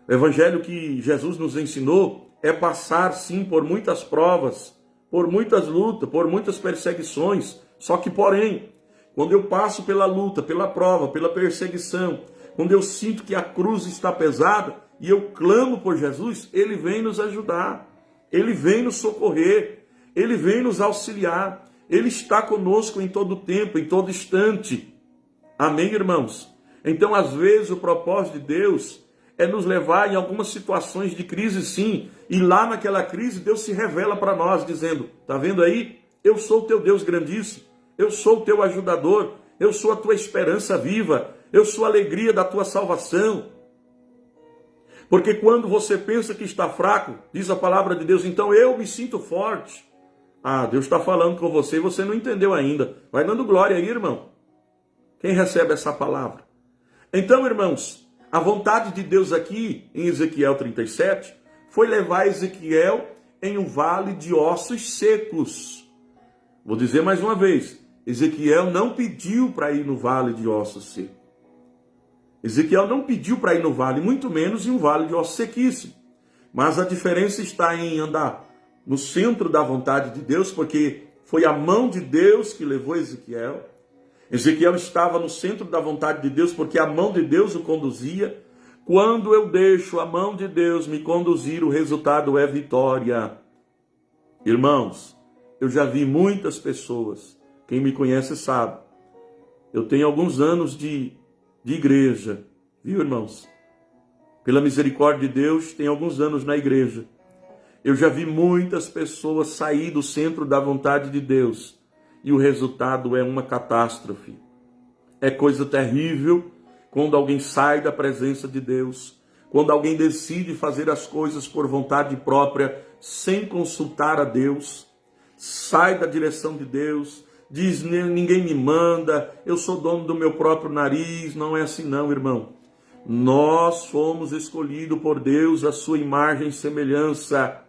O evangelho que Jesus nos ensinou é passar, sim, por muitas provas, por muitas lutas, por muitas perseguições. Só que, porém, quando eu passo pela luta, pela prova, pela perseguição, quando eu sinto que a cruz está pesada e eu clamo por Jesus, Ele vem nos ajudar, Ele vem nos socorrer, Ele vem nos auxiliar, Ele está conosco em todo tempo, em todo instante. Amém, irmãos? Então, às vezes, o propósito de Deus é nos levar em algumas situações de crise, sim, e lá naquela crise Deus se revela para nós, dizendo: tá vendo aí? Eu sou o teu Deus grandíssimo, eu sou o teu ajudador, eu sou a tua esperança viva, eu sou a alegria da tua salvação. Porque quando você pensa que está fraco, diz a palavra de Deus, então eu me sinto forte. Ah, Deus está falando com você e você não entendeu ainda. Vai dando glória aí, irmão. Quem recebe essa palavra? Então, irmãos, a vontade de Deus aqui, em Ezequiel 37, foi levar Ezequiel em um vale de ossos secos. Vou dizer mais uma vez, Ezequiel não pediu para ir no vale de ossos secos. Ezequiel não pediu para ir no vale, muito menos em um vale de ossos sequíssimos. Mas a diferença está em andar no centro da vontade de Deus, porque foi a mão de Deus que levou Ezequiel. Ezequiel estava no centro da vontade de Deus, porque a mão de Deus o conduzia. Quando eu deixo a mão de Deus me conduzir, o resultado é vitória. Irmãos, eu já vi muitas pessoas, quem me conhece sabe, eu tenho alguns anos de igreja, viu, irmãos? Pela misericórdia de Deus, tenho alguns anos na igreja. Eu já vi muitas pessoas sair do centro da vontade de Deus e o resultado é uma catástrofe. É coisa terrível quando alguém sai da presença de Deus, quando alguém decide fazer as coisas por vontade própria, sem consultar a Deus, sai da direção de Deus, diz: ninguém me manda, eu sou dono do meu próprio nariz. Não é assim não, irmão. Nós fomos escolhidos por Deus, a sua imagem e semelhança.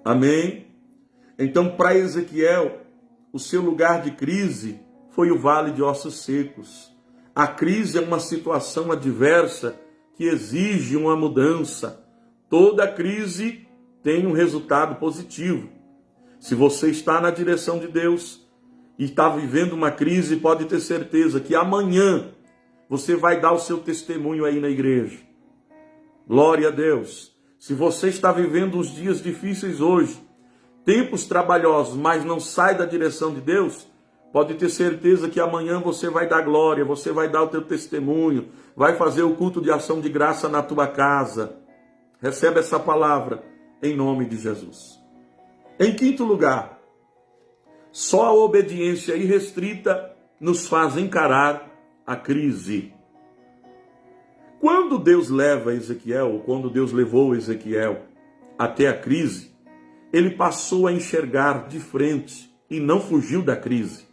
Amém? Então, para Ezequiel, o seu lugar de crise foi o vale de ossos secos. A crise é uma situação adversa que exige uma mudança. Toda crise tem um resultado positivo. Se você está na direção de Deus e está vivendo uma crise, pode ter certeza que amanhã você vai dar o seu testemunho aí na igreja. Glória a Deus. Se você está vivendo os dias difíceis hoje, tempos trabalhosos, mas não sai da direção de Deus, pode ter certeza que amanhã você vai dar glória, você vai dar o teu testemunho, vai fazer o culto de ação de graça na tua casa. Recebe essa palavra em nome de Jesus. Em quinto lugar, só a obediência irrestrita nos faz encarar a crise. Quando Deus leva Ezequiel, ou quando Deus levou Ezequiel até a crise, ele passou a enxergar de frente e não fugiu da crise.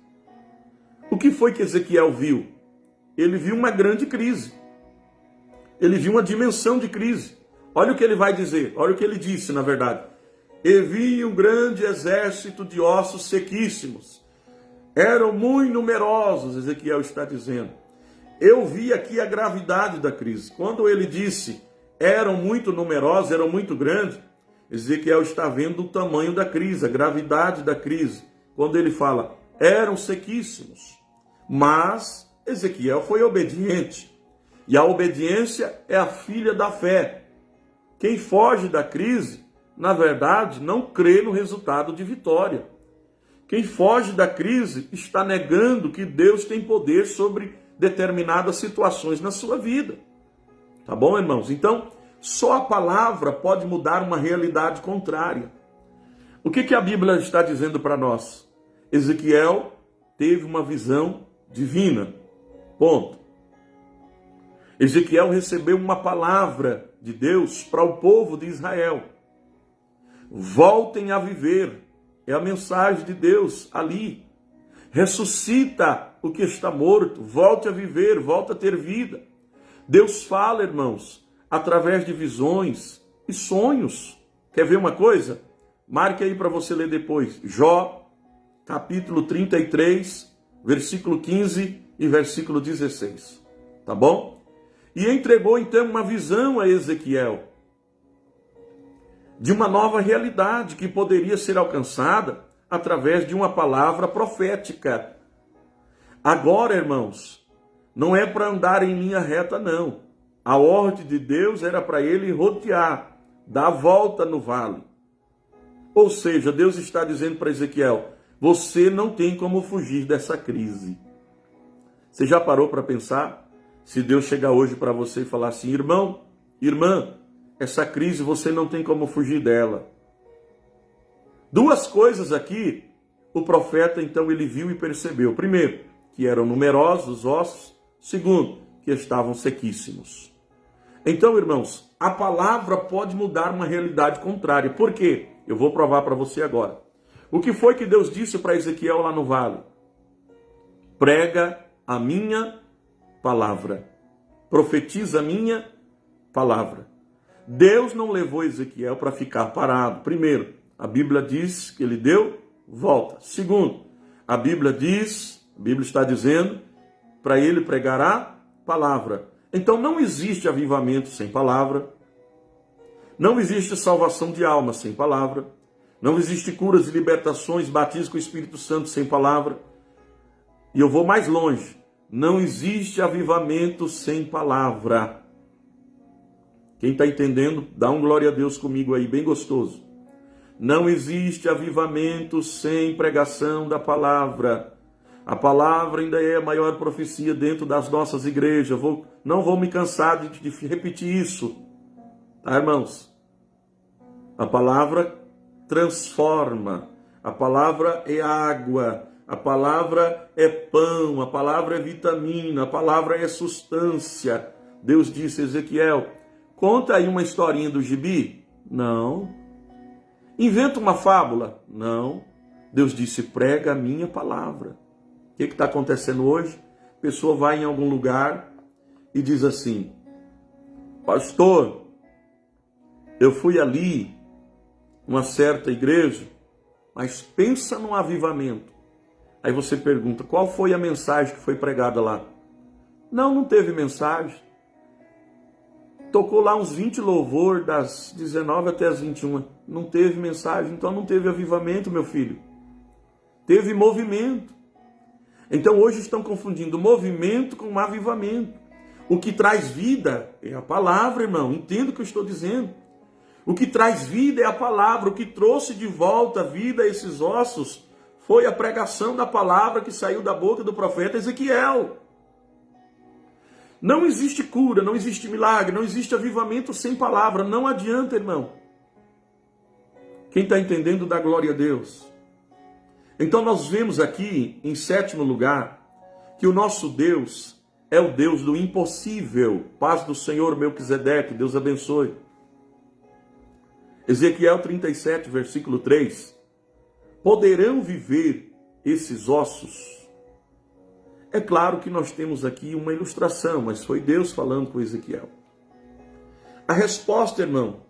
O que foi que Ezequiel viu? Ele viu uma grande crise. Ele viu uma dimensão de crise. Olha o que ele vai dizer, olha o que ele disse, na verdade. E vi um grande exército de ossos sequíssimos. Eram muito numerosos, Ezequiel está dizendo. Eu vi aqui a gravidade da crise. Quando ele disse, eram muito numerosos, eram muito grandes, Ezequiel está vendo o tamanho da crise, a gravidade da crise. Quando ele fala, eram sequíssimos. Mas Ezequiel foi obediente. E a obediência é a filha da fé. Quem foge da crise, na verdade, não crê no resultado de vitória. Quem foge da crise está negando que Deus tem poder sobre determinadas situações na sua vida. Tá bom, irmãos? Então, só a palavra pode mudar uma realidade contrária. O que a Bíblia está dizendo para nós? Ezequiel teve uma visão divina. Ponto. Ezequiel recebeu uma palavra de Deus para o povo de Israel. Voltem a viver. É a mensagem de Deus ali. Ressuscita o que está morto. Volte a viver, volte a ter vida. Deus fala, irmãos, através de visões e sonhos. Quer ver uma coisa? Marque aí para você ler depois. Jó, capítulo 33, versículo 15 e versículo 16. Tá bom? E entregou então uma visão a Ezequiel de uma nova realidade que poderia ser alcançada através de uma palavra profética. Agora, irmãos, não é para andar em linha reta, não. A ordem de Deus era para ele rodear, dar a volta no vale. Ou seja, Deus está dizendo para Ezequiel, você não tem como fugir dessa crise. Você já parou para pensar? Se Deus chegar hoje para você e falar assim, irmão, irmã, essa crise você não tem como fugir dela. Duas coisas aqui, o profeta então ele viu e percebeu. Primeiro, que eram numerosos os ossos. Segundo, que estavam sequíssimos. Então, irmãos, a palavra pode mudar uma realidade contrária. Por quê? Eu vou provar para você agora. O que foi que Deus disse para Ezequiel lá no vale? Prega a minha palavra. Profetiza a minha palavra. Deus não levou Ezequiel para ficar parado. Primeiro, a Bíblia diz que ele deu volta. Segundo, a Bíblia está dizendo para ele pregar a palavra. Então não existe avivamento sem palavra. Não existe salvação de alma sem palavra. Não existe curas e libertações, batismo com o Espírito Santo sem palavra. E eu vou mais longe. Não existe avivamento sem palavra. Quem está entendendo, dá um glória a Deus comigo aí, bem gostoso. Não existe avivamento sem pregação da palavra. A palavra ainda é a maior profecia dentro das nossas igrejas. Não vou me cansar de repetir isso. Tá, irmãos? A palavra transforma. A palavra é água. A palavra é pão. A palavra é vitamina. A palavra é substância. Deus disse a Ezequiel, conta aí uma historinha do gibi? Não. Inventa uma fábula? Não. Deus disse, prega a minha palavra. O que está acontecendo hoje? A pessoa vai em algum lugar e diz assim, pastor, eu fui ali, uma certa igreja, mas pensa num avivamento. Aí você pergunta, qual foi a mensagem que foi pregada lá? Não teve mensagem. Tocou lá uns 20 louvor das 19 até as 21. Não teve mensagem, então não teve avivamento, meu filho. Teve movimento. Então hoje estão confundindo movimento com avivamento. O que traz vida é a palavra, irmão. Entenda o que eu estou dizendo. O que traz vida é a palavra. O que trouxe de volta a vida a esses ossos foi a pregação da palavra que saiu da boca do profeta Ezequiel. Não existe cura, não existe milagre, não existe avivamento sem palavra. Não adianta, irmão. Quem está entendendo, dá glória a Deus. Então nós vemos aqui, em sétimo lugar, que o nosso Deus é o Deus do impossível. Paz do Senhor, Melquisedeque, Deus abençoe. Ezequiel 37, versículo 3. Poderão viver esses ossos? É claro que nós temos aqui uma ilustração, mas foi Deus falando com Ezequiel. A resposta, irmão,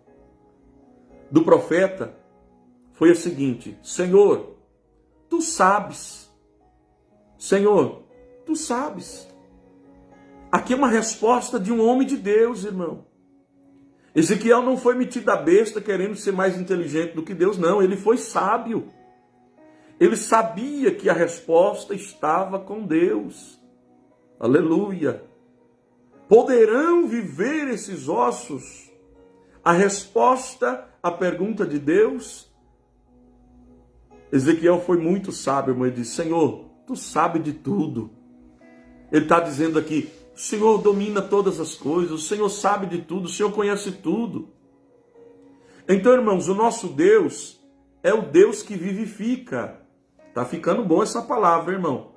do profeta foi a seguinte, Senhor, tu sabes. Senhor, tu sabes. Aqui é uma resposta de um homem de Deus, irmão. Ezequiel não foi metido a besta querendo ser mais inteligente do que Deus, não. Ele foi sábio. Ele sabia que a resposta estava com Deus. Aleluia. Poderão viver esses ossos? A resposta à pergunta de Deus? Ezequiel foi muito sábio, mas ele disse, Senhor, tu sabe de tudo. Ele está dizendo aqui, o Senhor domina todas as coisas, o Senhor sabe de tudo, o Senhor conhece tudo. Então, irmãos, o nosso Deus é o Deus que vivifica. Está ficando bom essa palavra, irmão.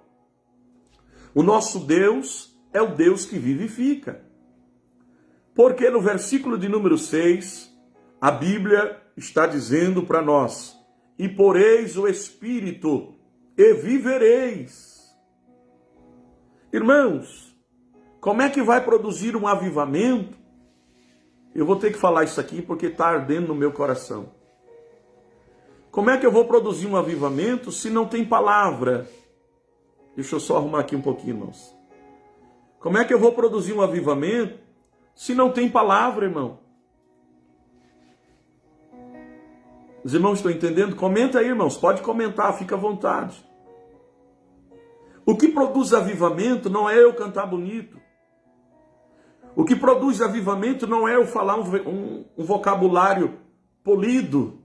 O nosso Deus é o Deus que vivifica. Porque no versículo de número 6, a Bíblia está dizendo para nós: e poreis o Espírito e vivereis. Irmãos, como é que vai produzir um avivamento? Eu vou ter que falar isso aqui porque está ardendo no meu coração. Como é que eu vou produzir um avivamento se não tem palavra? Deixa eu só arrumar aqui um pouquinho, irmãos. Como é que eu vou produzir um avivamento se não tem palavra, irmão? Os irmãos estão entendendo? Comenta aí, irmãos. Pode comentar, fica à vontade. O que produz avivamento não é eu cantar bonito. O que produz avivamento não é eu falar um vocabulário polido.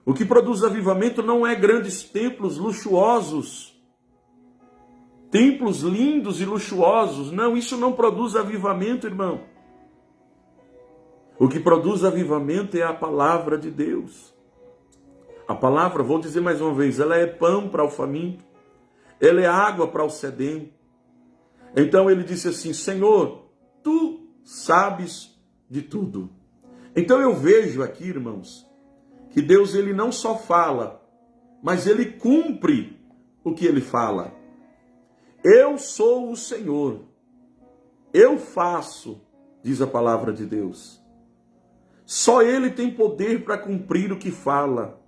O que produz avivamento não é grandes templos luxuosos. Templos lindos e luxuosos. Não, isso não produz avivamento, irmão. O que produz avivamento é a palavra de Deus. A palavra, vou dizer mais uma vez, ela é pão para o faminto. Ela é água para o sedento. Então ele disse assim: Senhor, tu sabes de tudo. Então eu vejo aqui, irmãos, que Deus ele não só fala, mas ele cumpre o que ele fala. Eu sou o Senhor. Eu faço, diz a palavra de Deus. Só ele tem poder para cumprir o que fala.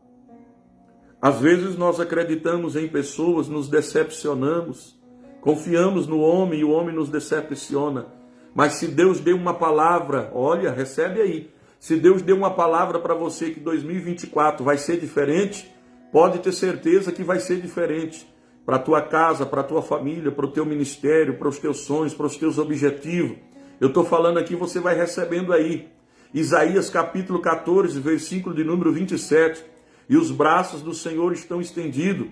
Às vezes nós acreditamos em pessoas, nos decepcionamos, confiamos no homem e o homem nos decepciona. Mas se Deus deu uma palavra, olha, recebe aí. Se Deus deu uma palavra para você que 2024 vai ser diferente, pode ter certeza que vai ser diferente. Para a tua casa, para a tua família, para o teu ministério, para os teus sonhos, para os teus objetivos. Eu estou falando aqui, você vai recebendo aí. Isaías capítulo 14, versículo de número 27. E os braços do Senhor estão estendidos.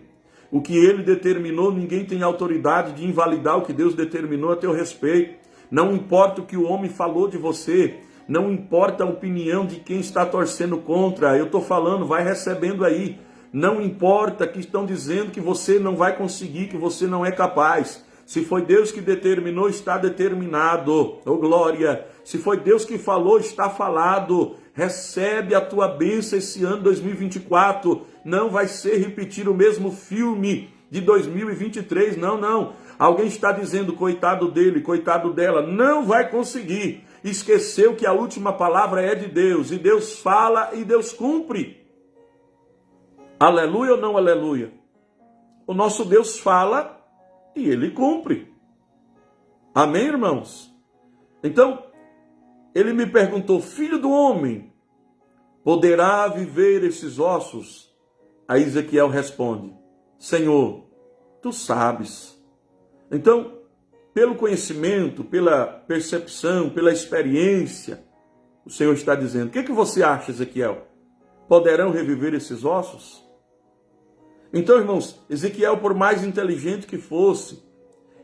O que ele determinou, ninguém tem autoridade de invalidar o que Deus determinou a teu respeito. Não importa o que o homem falou de você. Não importa a opinião de quem está torcendo contra. Eu estou falando, vai recebendo aí. Não importa que estão dizendo que você não vai conseguir, que você não é capaz. Se foi Deus que determinou, está determinado. Oh, glória! Se foi Deus que falou, está falado. Recebe a tua bênção esse ano 2024. Não vai ser repetir o mesmo filme de 2023. Não. Alguém está dizendo, coitado dele, coitado dela. Não vai conseguir. Esqueceu que a última palavra é de Deus. E Deus fala e Deus cumpre. Aleluia ou não aleluia? O nosso Deus fala e ele cumpre. Amém, irmãos? Então, ele me perguntou: filho do homem, poderá viver esses ossos? Aí Ezequiel responde: Senhor, tu sabes. Então, pelo conhecimento, pela percepção, pela experiência, o Senhor está dizendo: o que você acha, Ezequiel? Poderão reviver esses ossos? Então, irmãos, Ezequiel, por mais inteligente que fosse,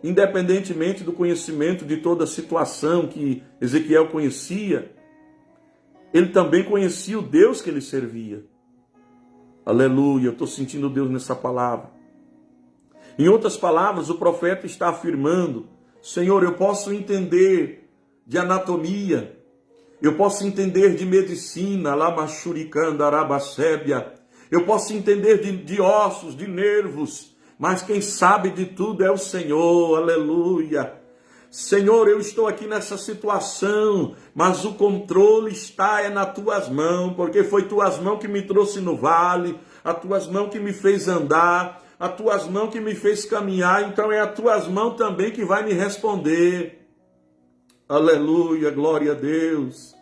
independentemente do conhecimento de toda a situação que Ezequiel conhecia, ele também conhecia o Deus que ele servia. Aleluia, eu estou sentindo Deus nessa palavra. Em outras palavras, o profeta está afirmando: Senhor, eu posso entender de anatomia, eu posso entender de medicina, eu posso entender de ossos, de nervos, mas quem sabe de tudo é o Senhor, aleluia. Senhor, eu estou aqui nessa situação, mas o controle está nas tuas mãos, porque foi tuas mãos que me trouxe no vale, as tuas mãos que me fez andar, as tuas mãos que me fez caminhar, então é as tuas mãos também que vai me responder. Aleluia, glória a Deus.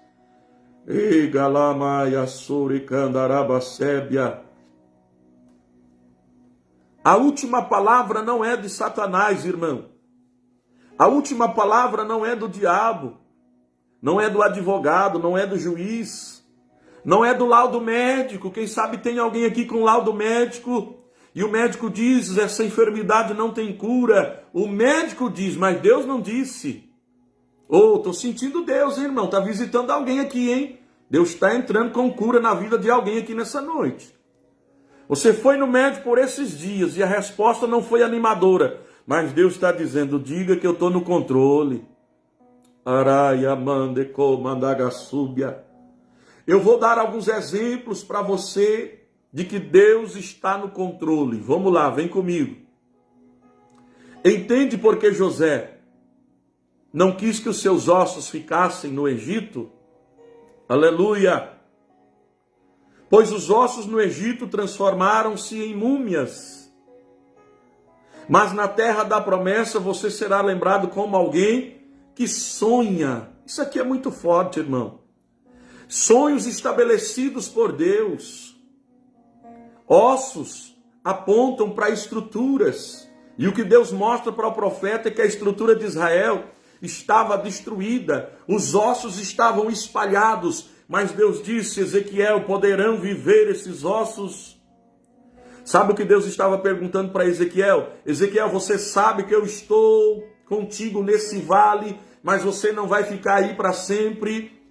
A última palavra não é de Satanás, irmão. A última palavra não é do diabo, não é do advogado, não é do juiz, não é do laudo médico. Quem sabe tem alguém aqui com laudo médico e o médico diz: essa enfermidade não tem cura. O médico diz, mas Deus não disse. Estou sentindo Deus, hein, irmão? Está visitando alguém aqui, hein? Deus está entrando com cura na vida de alguém aqui nessa noite. Você foi no médico por esses dias e a resposta não foi animadora. Mas Deus está dizendo, diga que eu estou no controle. Araia mandeco mandagassúbia. Eu vou dar alguns exemplos para você de que Deus está no controle. Vamos lá, vem comigo. Entende por que José não quis que os seus ossos ficassem no Egito? Aleluia! Pois os ossos no Egito transformaram-se em múmias. Mas na terra da promessa você será lembrado como alguém que sonha. Isso aqui é muito forte, irmão. Sonhos estabelecidos por Deus. Ossos apontam para estruturas. E o que Deus mostra para o profeta é que a estrutura de Israel estava destruída. Os ossos estavam espalhados. Mas Deus disse, Ezequiel, poderão viver esses ossos? Sabe o que Deus estava perguntando para Ezequiel? Ezequiel, você sabe que eu estou contigo nesse vale, mas você não vai ficar aí para sempre.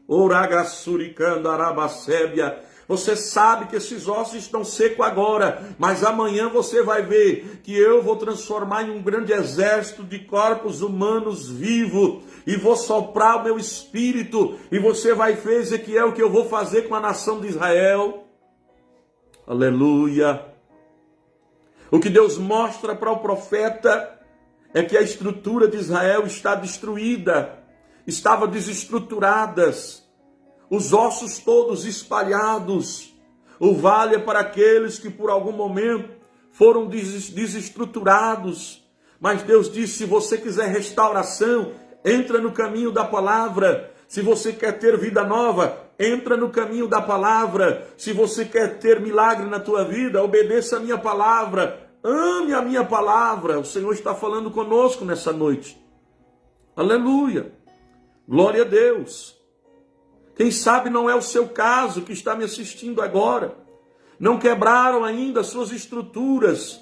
Você sabe que esses ossos estão secos agora, mas amanhã você vai ver que eu vou transformar em um grande exército de corpos humanos vivos e vou soprar o meu espírito e você vai ver, Ezequiel, o que eu vou fazer com a nação de Israel. Aleluia! O que Deus mostra para o profeta é que a estrutura de Israel está destruída, estava desestruturadas, os ossos todos espalhados. O vale é para aqueles que por algum momento foram desestruturados. Mas Deus disse, se você quiser restauração, entra no caminho da palavra. Se você quer ter vida nova, entra no caminho da palavra. Se você quer ter milagre na tua vida, obedeça a minha palavra. Ame a minha palavra. O Senhor está falando conosco nessa noite. Aleluia. Glória a Deus. Quem sabe não é o seu caso que está me assistindo agora. Não quebraram ainda as suas estruturas.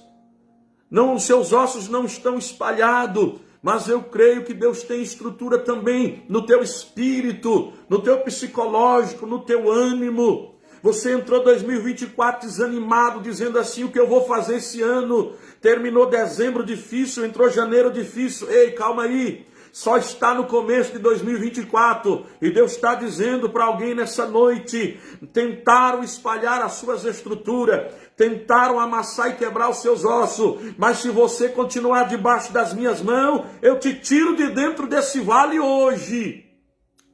Não, os seus ossos não estão espalhados. Mas eu creio que Deus tem estrutura também no teu espírito, no teu psicológico, no teu ânimo. Você entrou 2024 desanimado, dizendo assim, o que eu vou fazer esse ano? Terminou dezembro difícil, entrou janeiro difícil. Ei, calma aí. Só está no começo de 2024 e Deus está dizendo para alguém nessa noite, tentaram espalhar as suas estruturas, tentaram amassar e quebrar os seus ossos, mas se você continuar debaixo das minhas mãos, eu te tiro de dentro desse vale hoje.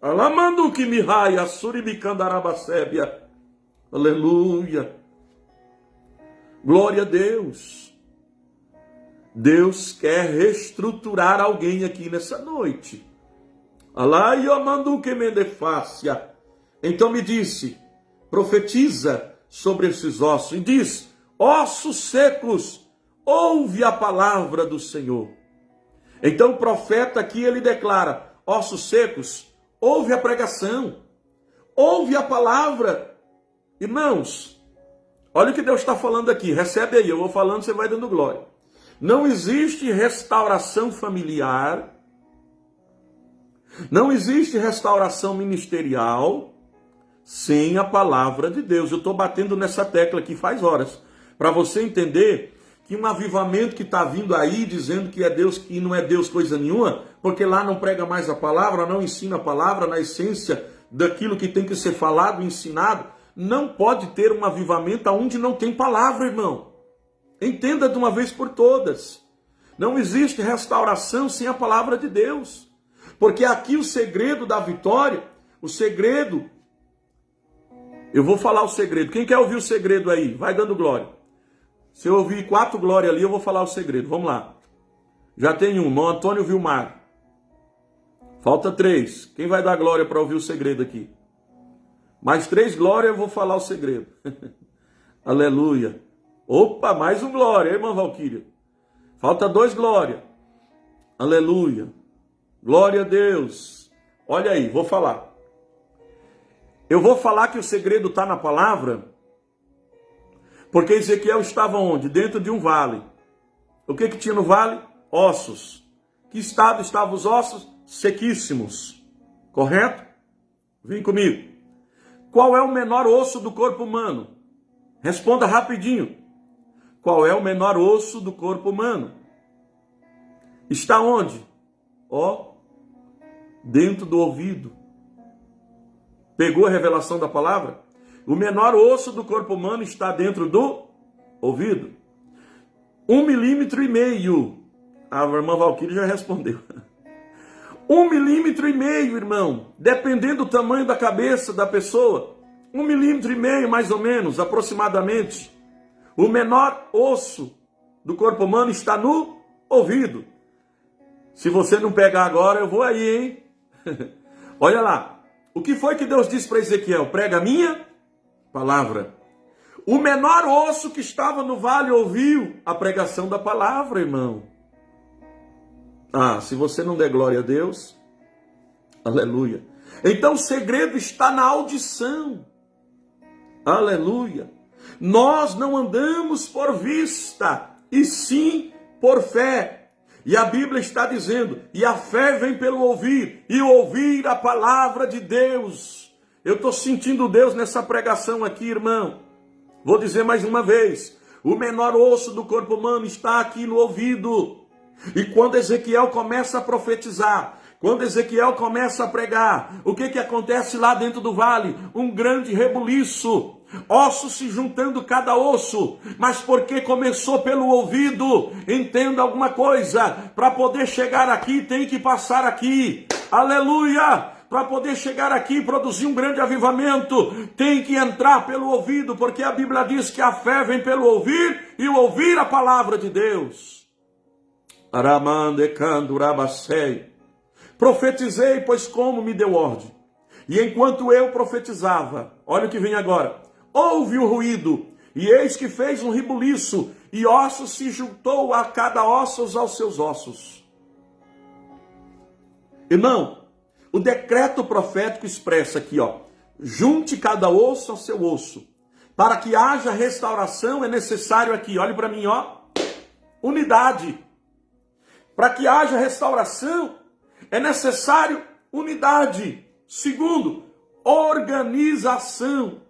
Alamando que me raia, suribicandarabacébia. Aleluia. Glória a Deus. Deus quer reestruturar alguém aqui nessa noite. Então me disse, profetiza sobre esses ossos e diz, ossos secos, ouve a palavra do Senhor. Então o profeta aqui ele declara, ossos secos, ouve a pregação, ouve a palavra. Irmãos, olha o que Deus está falando aqui, recebe aí, eu vou falando, você vai dando glória. Não existe restauração familiar, não existe restauração ministerial sem a palavra de Deus. Eu estou batendo nessa tecla aqui faz horas, para você entender que um avivamento que está vindo aí, dizendo que é Deus, que não é Deus coisa nenhuma, porque lá não prega mais a palavra, não ensina a palavra na essência daquilo que tem que ser falado, ensinado, não pode ter um avivamento onde não tem palavra, irmão. Entenda de uma vez por todas. Não existe restauração sem a palavra de Deus. Porque aqui o segredo da vitória, o segredo, eu vou falar o segredo. Quem quer ouvir o segredo aí? Vai dando glória. Se eu ouvir 4 glórias ali, eu vou falar o segredo. Vamos lá. Já tem um, irmão Antônio Vilmar. Falta 3. Quem vai dar glória para ouvir o segredo aqui? Mais 3 glórias, eu vou falar o segredo. Aleluia. Opa, mais um glória, irmã Valquíria. Falta 2 glória. Aleluia. Glória a Deus. Olha aí, vou falar. Eu vou falar que o segredo está na palavra, porque Ezequiel estava onde? Dentro de um vale. O que tinha no vale? Ossos. Que estado estavam os ossos? Sequíssimos. Correto? Vem comigo. Qual é o menor osso do corpo humano? Responda rapidinho. Qual é o menor osso do corpo humano? está onde? Ó, dentro do ouvido. Pegou a revelação da palavra? O menor osso do corpo humano está dentro do ouvido. 1,5 milímetro. A irmã Valquíria já respondeu. 1,5 milímetro, irmão. Dependendo do tamanho da cabeça da pessoa. 1,5 milímetro, mais ou menos, aproximadamente. O menor osso do corpo humano está no ouvido. Se você não pegar agora, eu vou aí, hein? Olha lá. O que foi que Deus disse para Ezequiel? Prega a minha palavra. O menor osso que estava no vale ouviu a pregação da palavra, irmão. Ah, se você não der glória a Deus, aleluia. Então o segredo está na audição. Aleluia. Nós não andamos por vista, e sim por fé. E a Bíblia está dizendo, e a fé vem pelo ouvir, e ouvir a palavra de Deus. Eu estou sentindo Deus nessa pregação aqui, irmão. Vou dizer mais uma vez, o menor osso do corpo humano está aqui no ouvido. E quando Ezequiel começa a profetizar, quando Ezequiel começa a pregar, o que acontece lá dentro do vale? Um grande rebuliço. Ossos se juntando cada osso, mas porque começou pelo ouvido, entenda alguma coisa, para poder chegar aqui tem que passar aqui, aleluia, para poder chegar aqui e produzir um grande avivamento, tem que entrar pelo ouvido, porque a Bíblia diz que a fé vem pelo ouvir, e o ouvir a palavra de Deus. Profetizei, pois como me deu ordem, e enquanto eu profetizava, olha o que vem agora, houve o ruído, e eis que fez um rebuliço, e ossos se juntou a cada ossos aos seus ossos. Irmão, o decreto profético expressa aqui, ó, junte cada osso ao seu osso. Para que haja restauração é necessário aqui, olhe para mim, ó, unidade. Para que haja restauração é necessário unidade. Segundo, organização.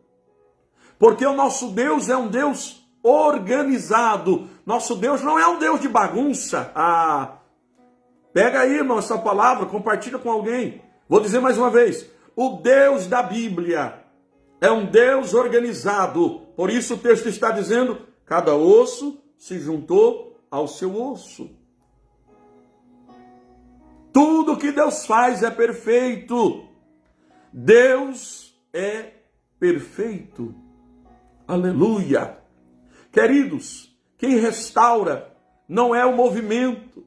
Porque o nosso Deus é um Deus organizado. Nosso Deus não é um Deus de bagunça. Pega aí, irmão, essa palavra, compartilha com alguém. Vou dizer mais uma vez. O Deus da Bíblia é um Deus organizado. Por isso o texto está dizendo, cada osso se juntou ao seu osso. Tudo que Deus faz é perfeito. Deus é perfeito. Aleluia! Queridos, quem restaura não é o movimento,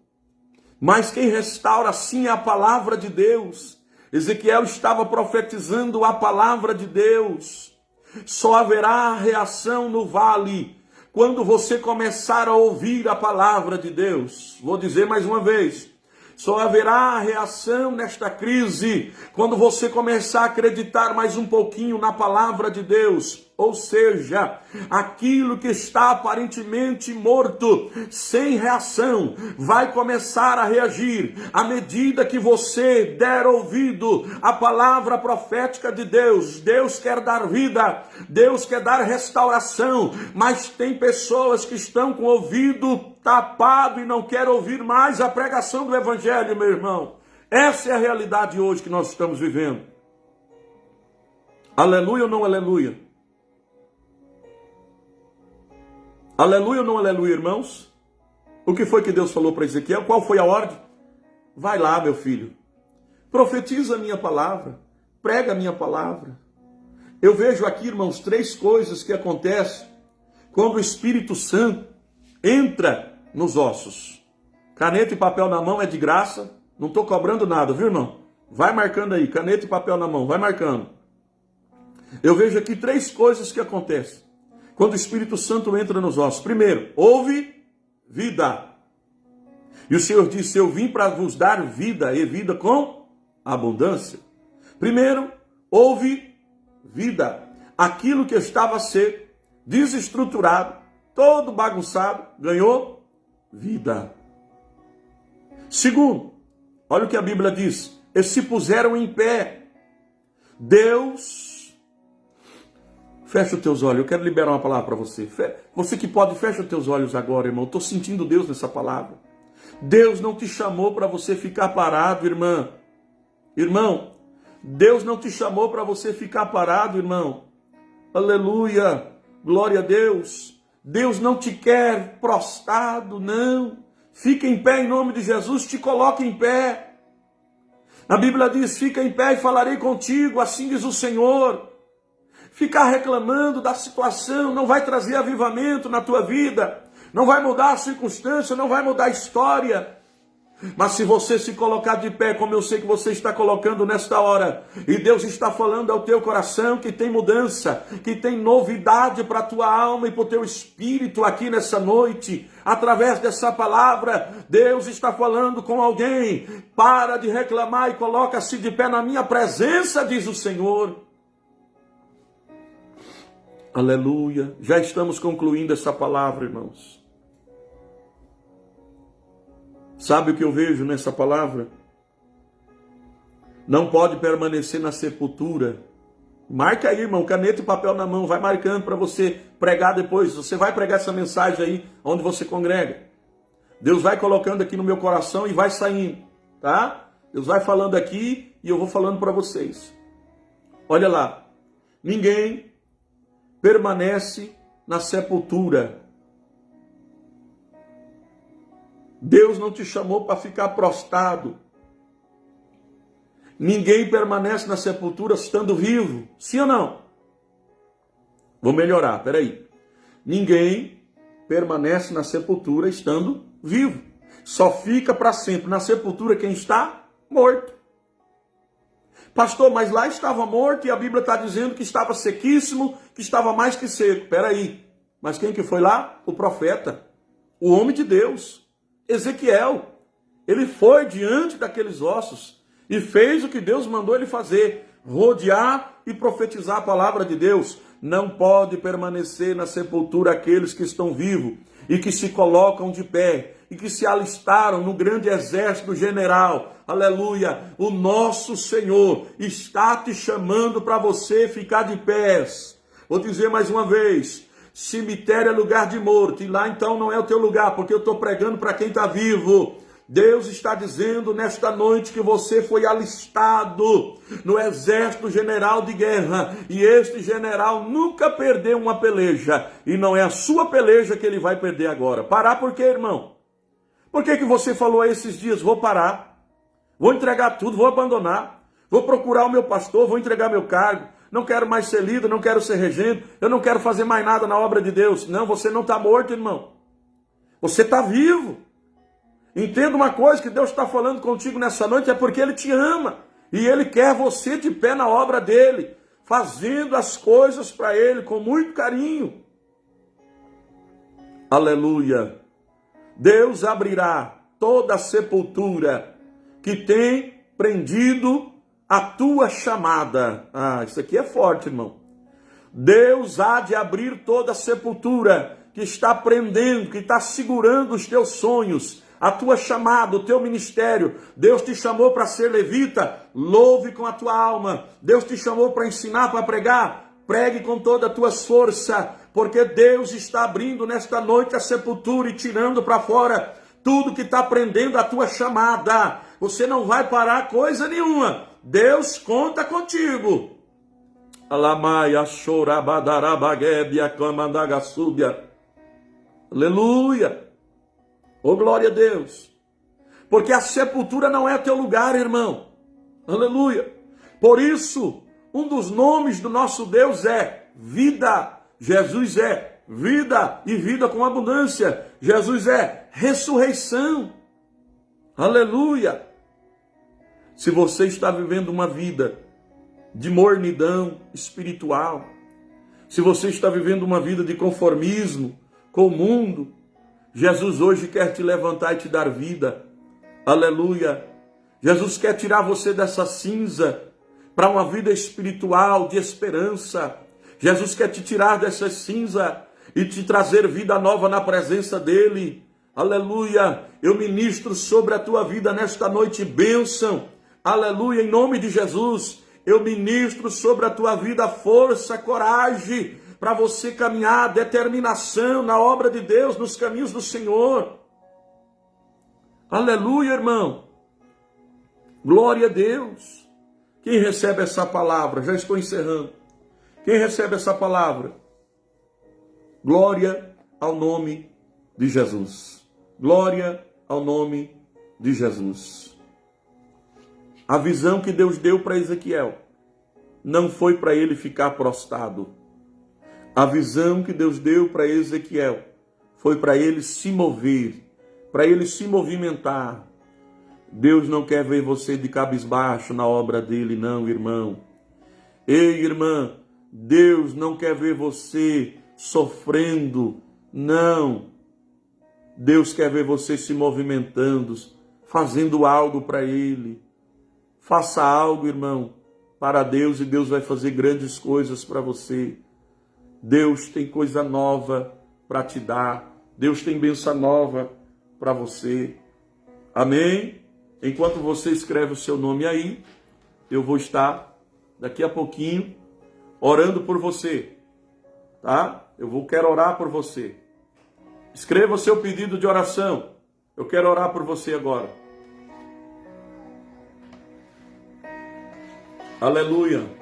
mas quem restaura sim é a palavra de Deus. Ezequiel estava profetizando a palavra de Deus. Só haverá reação no vale quando você começar a ouvir a palavra de Deus. Vou dizer mais uma vez. Só haverá reação nesta crise quando você começar a acreditar mais um pouquinho na palavra de Deus. Ou seja, aquilo que está aparentemente morto, sem reação, vai começar a reagir à medida que você der ouvido à palavra profética de Deus. Deus quer dar vida, Deus quer dar restauração, mas tem pessoas que estão com o ouvido tapado e não querem ouvir mais a pregação do Evangelho, meu irmão. Essa é a realidade hoje que nós estamos vivendo. Aleluia ou não aleluia? Aleluia ou não aleluia, irmãos? O que foi que Deus falou para Ezequiel? Qual foi a ordem? Vai lá, meu filho. Profetiza a minha palavra. Prega a minha palavra. Eu vejo aqui, irmãos, 3 coisas que acontecem quando o Espírito Santo entra nos ossos. Caneta e papel na mão é de graça. Não estou cobrando nada, viu, irmão? Vai marcando aí. Caneta e papel na mão. Vai marcando. Eu vejo aqui 3 coisas que acontecem quando o Espírito Santo entra nos ossos. Primeiro, houve vida. E o Senhor disse, eu vim para vos dar vida, e vida com abundância. Primeiro, houve vida. Aquilo que estava a ser desestruturado, todo bagunçado, ganhou vida. Segundo, olha o que a Bíblia diz, eles se puseram em pé. Deus... Fecha os teus olhos, eu quero liberar uma palavra para você. Você que pode, fecha os teus olhos agora, irmão. Estou sentindo Deus nessa palavra. Deus não te chamou para você ficar parado, irmã. Irmão, Deus não te chamou para você ficar parado, irmão. Aleluia, glória a Deus. Deus não te quer prostrado, não. Fica em pé em nome de Jesus, te coloca em pé. A Bíblia diz, fica em pé e falarei contigo, assim diz o Senhor. Ficar reclamando da situação não vai trazer avivamento na tua vida, não vai mudar a circunstância, não vai mudar a história. Mas se você se colocar de pé, como eu sei que você está colocando nesta hora, e Deus está falando ao teu coração que tem mudança, que tem novidade para a tua alma e para o teu espírito aqui nessa noite, através dessa palavra, Deus está falando com alguém. Para de reclamar e coloca-se de pé na minha presença, diz o Senhor. Aleluia. Já estamos concluindo essa palavra, irmãos. Sabe o que eu vejo nessa palavra? Não pode permanecer na sepultura. Marca aí, irmão, caneta e papel na mão, vai marcando para você pregar depois. Você vai pregar essa mensagem aí onde você congrega. Deus vai colocando aqui no meu coração e vai saindo, tá? Deus vai falando aqui e eu vou falando para vocês. Olha lá. Ninguém permanece na sepultura. Deus não te chamou para ficar prostrado. Ninguém permanece na sepultura estando vivo. Sim ou não? Vou melhorar, peraí. Ninguém permanece na sepultura estando vivo. Só fica para sempre na sepultura quem está morto. Pastor, mas lá estava morto e a Bíblia está dizendo que estava sequíssimo, que estava mais que seco. Peraí. Mas quem que foi lá? O profeta. O homem de Deus. Ezequiel, ele foi diante daqueles ossos e fez o que Deus mandou ele fazer, rodear e profetizar a palavra de Deus. Não pode permanecer na sepultura aqueles que estão vivos e que se colocam de pé e que se alistaram no grande exército general. Aleluia! O nosso Senhor está te chamando para você ficar de pés. Vou dizer mais uma vez. Cemitério é lugar de morto, e lá então não é o teu lugar, porque eu estou pregando para quem está vivo. Deus está dizendo nesta noite que você foi alistado no exército general de guerra, e este general nunca perdeu uma peleja, e não é a sua peleja que ele vai perder agora. Parar por quê, irmão? Por que você falou esses dias, vou parar, vou entregar tudo, vou abandonar, vou procurar o meu pastor, vou entregar meu cargo, não quero mais ser líder, não quero ser regente, eu não quero fazer mais nada na obra de Deus. Não, você não está morto, irmão. Você está vivo. Entenda uma coisa, que Deus está falando contigo nessa noite é porque Ele te ama. E Ele quer você de pé na obra dEle, fazendo as coisas para Ele com muito carinho. Aleluia. Deus abrirá toda a sepultura que tem prendido a tua chamada. Ah, isso aqui é forte, irmão. Deus há de abrir toda a sepultura que está prendendo, que está segurando os teus sonhos, a tua chamada, o teu ministério. Deus te chamou para ser levita, louve com a tua alma. Deus te chamou para ensinar, para pregar, pregue com toda a tua força, porque Deus está abrindo nesta noite a sepultura e tirando para fora tudo que está prendendo a tua chamada. Você não vai parar coisa nenhuma. Deus conta contigo. Alamaia chorabadarabaguebia camandagassúbia. Aleluia. Oh, glória a Deus. Porque a sepultura não é teu lugar, irmão. Aleluia. Por isso, um dos nomes do nosso Deus é vida. Jesus é vida e vida com abundância. Jesus é ressurreição. Aleluia. Se você está vivendo uma vida de mornidão espiritual, se você está vivendo uma vida de conformismo com o mundo, Jesus hoje quer te levantar e te dar vida. Aleluia. Jesus quer tirar você dessa cinza para uma vida espiritual de esperança. Jesus quer te tirar dessa cinza e te trazer vida nova na presença dEle. Aleluia. Eu ministro sobre a tua vida nesta noite bênção. Aleluia, em nome de Jesus, eu ministro sobre a tua vida força, coragem, para você caminhar, determinação na obra de Deus, nos caminhos do Senhor. Aleluia, irmão. Glória a Deus. Quem recebe essa palavra? Já estou encerrando. Quem recebe essa palavra? Glória ao nome de Jesus. Glória ao nome de Jesus. A visão que Deus deu para Ezequiel não foi para ele ficar prostrado. A visão que Deus deu para Ezequiel foi para ele se mover, para ele se movimentar. Deus não quer ver você de cabisbaixo na obra dele, não, irmão. Ei, irmã, Deus não quer ver você sofrendo, não. Deus quer ver você se movimentando, fazendo algo para Ele. Faça algo, irmão, para Deus, e Deus vai fazer grandes coisas para você. Deus tem coisa nova para te dar. Deus tem bênção nova para você. Amém? Enquanto você escreve o seu nome aí, eu vou estar daqui a pouquinho orando por você, tá? Quero orar por você. Escreva o seu pedido de oração. Eu quero orar por você agora. Aleluia.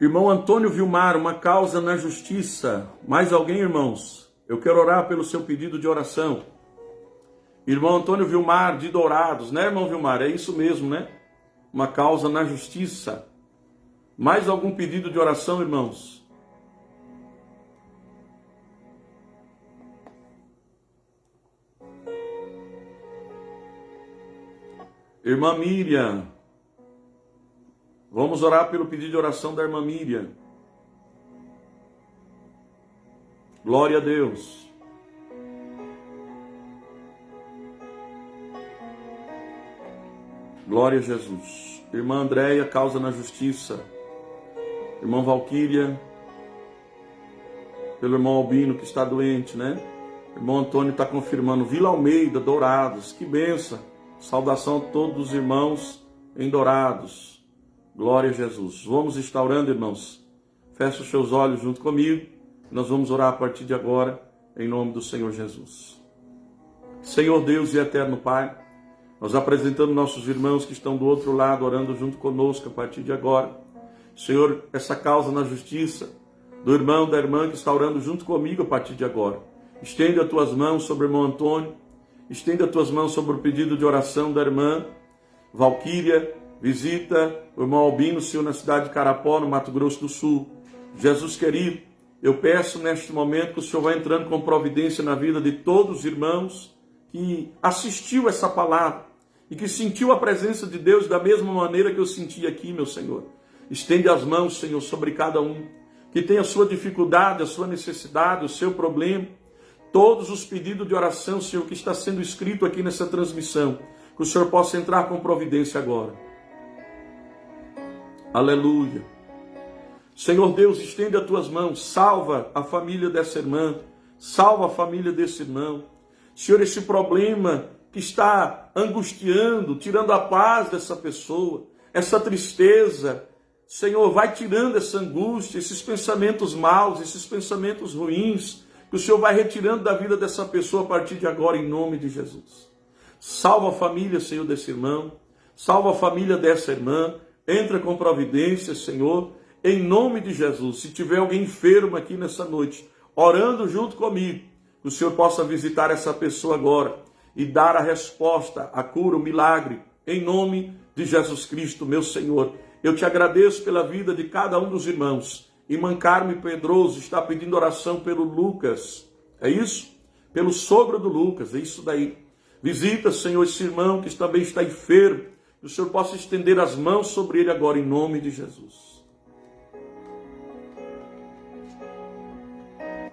Irmão Antônio Vilmar, uma causa na justiça. Mais alguém, irmãos? Eu quero orar pelo seu pedido de oração. Irmão Antônio Vilmar, de Dourados, né, irmão Vilmar? É isso mesmo, né? Uma causa na justiça. Mais algum pedido de oração, irmãos? Irmã Miriam. Vamos orar pelo pedido de oração da irmã Miriam. Glória a Deus. Glória a Jesus. Irmã Andréia, causa na justiça. Irmã Valquíria, pelo irmão Albino que está doente, né? Irmão Antônio está confirmando. Vila Almeida, Dourados, que benção. Saudação a todos os irmãos em Dourados. Glória a Jesus. Vamos estar orando, irmãos. Feche os seus olhos junto comigo. Nós vamos orar a partir de agora, em nome do Senhor Jesus. Senhor Deus e eterno Pai, nós apresentamos nossos irmãos que estão do outro lado, orando junto conosco a partir de agora. Senhor, essa causa na justiça do irmão, da irmã que está orando junto comigo a partir de agora. Estenda as tuas mãos sobre o irmão Antônio. Estenda as tuas mãos sobre o pedido de oração da irmã Valquíria. Visita o irmão Albino, Senhor, na cidade de Carapó, no Mato Grosso do Sul. Jesus querido, eu peço neste momento que o Senhor vá entrando com providência na vida de todos os irmãos que assistiu essa palavra e que sentiu a presença de Deus da mesma maneira que eu senti aqui, meu Senhor. Estende as mãos, Senhor, sobre cada um que tem a sua dificuldade, a sua necessidade, o seu problema. Todos os pedidos de oração, Senhor, que está sendo escrito aqui nessa transmissão, que o Senhor possa entrar com providência agora. Aleluia. Senhor Deus, estende as tuas mãos, salva a família dessa irmã, salva a família desse irmão. Senhor, esse problema que está angustiando, tirando a paz dessa pessoa, essa tristeza, Senhor, vai tirando essa angústia, esses pensamentos maus, esses pensamentos ruins, que o Senhor vai retirando da vida dessa pessoa a partir de agora, em nome de Jesus. Salva a família, Senhor, desse irmão, salva a família dessa irmã, entra com providência, Senhor, em nome de Jesus. Se tiver alguém enfermo aqui nessa noite, orando junto comigo, que o Senhor possa visitar essa pessoa agora e dar a resposta, a cura, o milagre, em nome de Jesus Cristo, meu Senhor. Eu te agradeço pela vida de cada um dos irmãos. Irmã Carme Pedroso está pedindo oração pelo Lucas, é isso? Pelo sogro do Lucas, é isso daí. Visita, Senhor, esse irmão que também está enfermo, que o Senhor possa estender as mãos sobre ele agora, em nome de Jesus.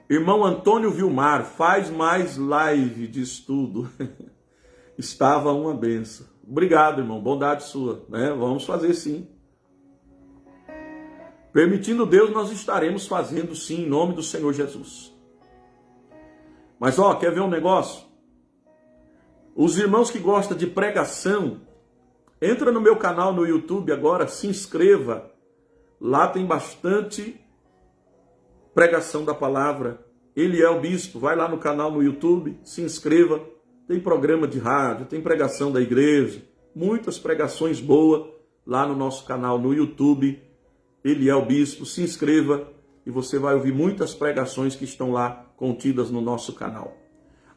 Irmão Antônio Vilmar, faz mais live de estudo. Estava uma benção. Obrigado, irmão, bondade sua, né? Vamos fazer sim. Permitindo Deus, nós estaremos fazendo sim, em nome do Senhor Jesus. Mas ó, quer ver um negócio? Os irmãos que gostam de pregação, entra no meu canal no YouTube agora, se inscreva. Lá tem bastante pregação da palavra. Ele é o bispo, vai lá no canal no YouTube, se inscreva. Tem programa de rádio, tem pregação da igreja, muitas pregações boas lá no nosso canal no YouTube. Ele é o bispo, se inscreva e você vai ouvir muitas pregações que estão lá contidas no nosso canal.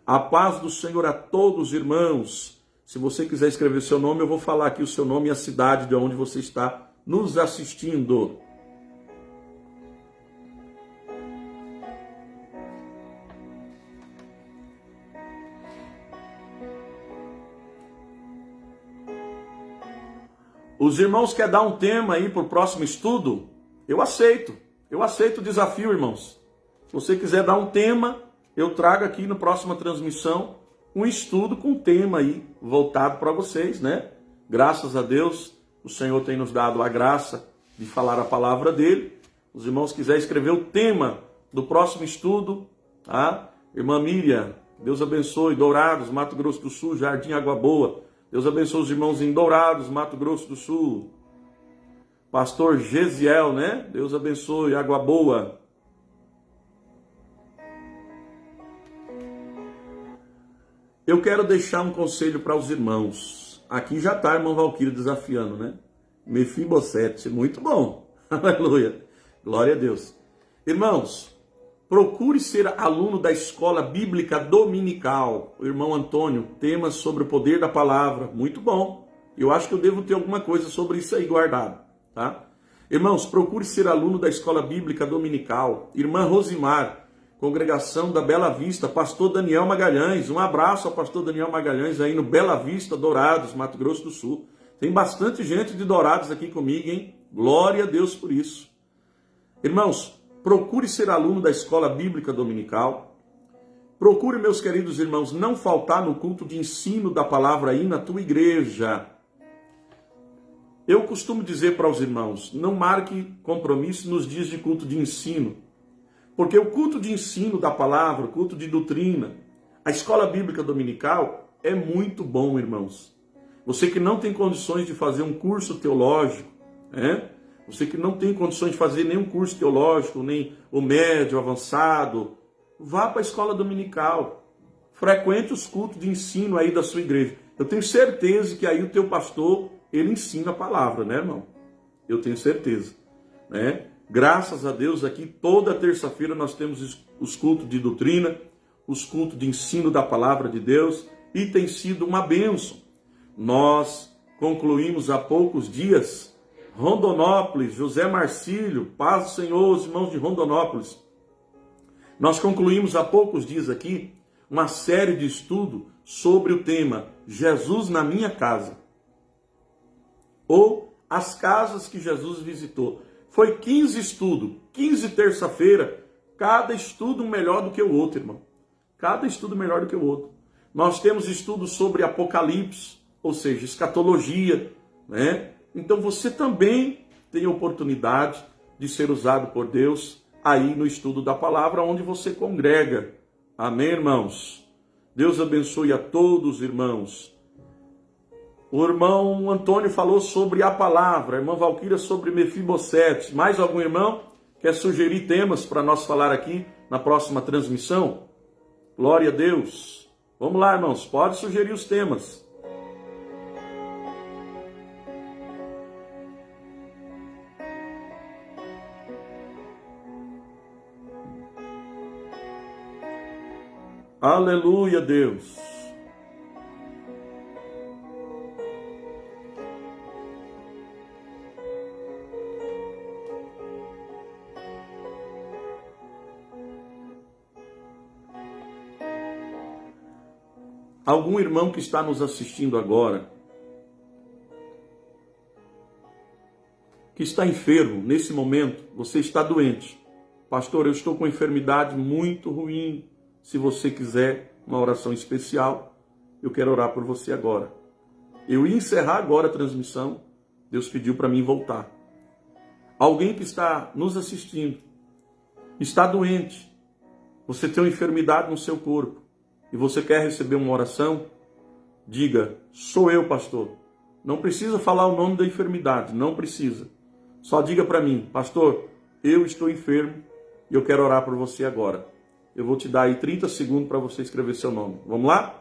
A paz do Senhor a todos, irmãos. Se você quiser escrever seu nome, eu vou falar aqui o seu nome e a cidade de onde você está nos assistindo. Os irmãos querem dar um tema aí para o próximo estudo? Eu aceito o desafio, irmãos. Se você quiser dar um tema, eu trago aqui na próxima transmissão um estudo com tema aí voltado para vocês, né? Graças a Deus, o Senhor tem nos dado a graça de falar a palavra dele. Os irmãos quiserem escrever o tema do próximo estudo, tá? Irmã Miriam, Deus abençoe, Dourados, Mato Grosso do Sul, Jardim Água Boa. Deus abençoe os irmãos em Dourados, Mato Grosso do Sul. Pastor Gesiel, né? Deus abençoe, Água Boa. Eu quero deixar um conselho para os irmãos. Aqui já está a irmã Valquíria desafiando, né? Mefibosete, muito bom. Aleluia. Glória a Deus. Irmãos, procure ser aluno da escola bíblica dominical. O irmão Antônio, temas sobre o poder da palavra. Muito bom. Eu acho que eu devo ter alguma coisa sobre isso aí guardado, tá? Irmãos, procure ser aluno da escola bíblica dominical. Irmã Rosimar, congregação da Bela Vista, pastor Daniel Magalhães. Um abraço ao pastor Daniel Magalhães aí no Bela Vista, Dourados, Mato Grosso do Sul. Tem bastante gente de Dourados aqui comigo, hein? Glória a Deus por isso. Irmãos, procure ser aluno da escola bíblica dominical. Procure, meus queridos irmãos, não faltar no culto de ensino da palavra aí na tua igreja. Eu costumo dizer para os irmãos, não marque compromisso nos dias de culto de ensino. Porque o culto de ensino da palavra, o culto de doutrina, a escola bíblica dominical é muito bom, irmãos. Você que não tem condições de fazer um curso teológico, né? Você que não tem condições de fazer nenhum curso teológico, nem o médio, avançado, vá para a escola dominical. Frequente os cultos de ensino aí da sua igreja. Eu tenho certeza que aí o teu pastor, ele ensina a palavra, né, irmão? Eu tenho certeza, né? Graças a Deus aqui toda terça-feira nós temos os cultos de doutrina, os cultos de ensino da palavra de Deus e tem sido uma bênção. Nós concluímos há poucos dias Rondonópolis, José Marcílio, paz do Senhor, os irmãos de Rondonópolis. Nós concluímos há poucos dias aqui uma série de estudo sobre o tema Jesus na minha casa, ou as casas que Jesus visitou. Foi 15 estudos, 15 terça-feira, cada estudo melhor do que o outro, irmão. Cada estudo melhor do que o outro. Nós temos estudos sobre Apocalipse, ou seja, escatologia, né? Então você também tem oportunidade de ser usado por Deus aí no estudo da palavra, onde você congrega. Amém, irmãos? Deus abençoe a todos, irmãos. O irmão Antônio falou sobre a palavra, a irmã Valquíria sobre Mefibosete. Mais algum irmão quer sugerir temas para nós falar aqui na próxima transmissão? Glória a Deus. Vamos lá, irmãos, pode sugerir os temas. Aleluia, Deus. Algum irmão que está nos assistindo agora, que está enfermo nesse momento, você está doente. Pastor, eu estou com enfermidade muito ruim. Se você quiser uma oração especial, eu quero orar por você agora. Eu ia encerrar agora a transmissão, Deus pediu para mim voltar. Alguém que está nos assistindo, está doente, você tem uma enfermidade no seu corpo e você quer receber uma oração, diga, sou eu, pastor. Não precisa falar o nome da enfermidade, não precisa. Só diga para mim, pastor, eu estou enfermo e eu quero orar por você agora. Eu vou te dar aí 30 segundos para você escrever seu nome. Vamos lá?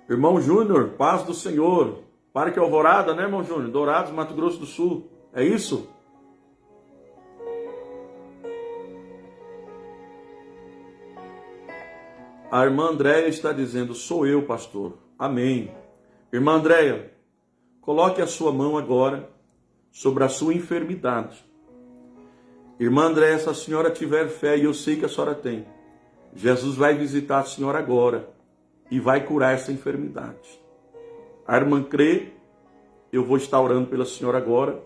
Irmão Júnior, paz do Senhor. Parque Alvorada, né, irmão Júnior? Dourados, Mato Grosso do Sul. É isso? A irmã Andréia está dizendo, sou eu, pastor. Amém. Irmã Andréia, coloque a sua mão agora sobre a sua enfermidade. Irmã Andréia, se a senhora tiver fé, e eu sei que a senhora tem, Jesus vai visitar a senhora agora e vai curar essa enfermidade. A irmã crê, eu vou estar orando pela senhora agora.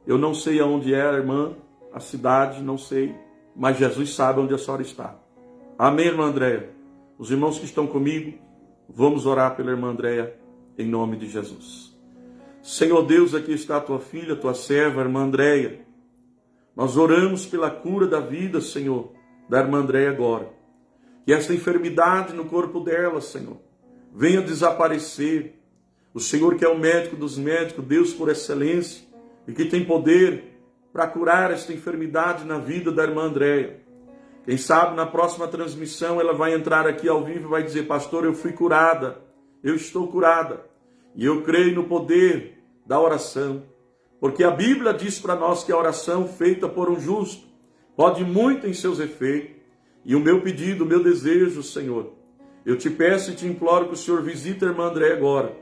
Eu não sei aonde é a irmã, a cidade, não sei, mas Jesus sabe onde a senhora está. Amém, irmã Andréia? Os irmãos que estão comigo, vamos orar pela irmã Andréia, em nome de Jesus. Senhor Deus, aqui está a tua filha, tua serva, a irmã Andréia. Nós oramos pela cura da vida, Senhor, da irmã Andréia agora. Que essa enfermidade no corpo dela, Senhor, venha desaparecer. O Senhor que é o médico dos médicos, Deus por excelência, e que tem poder para curar esta enfermidade na vida da irmã Andréia. Quem sabe na próxima transmissão ela vai entrar aqui ao vivo e vai dizer, pastor, eu fui curada, eu estou curada. E eu creio no poder da oração, porque a Bíblia diz para nós que a oração feita por um justo pode muito em seus efeitos. E o meu pedido, o meu desejo, Senhor, eu te peço e te imploro que o Senhor visite a irmã Andréia agora,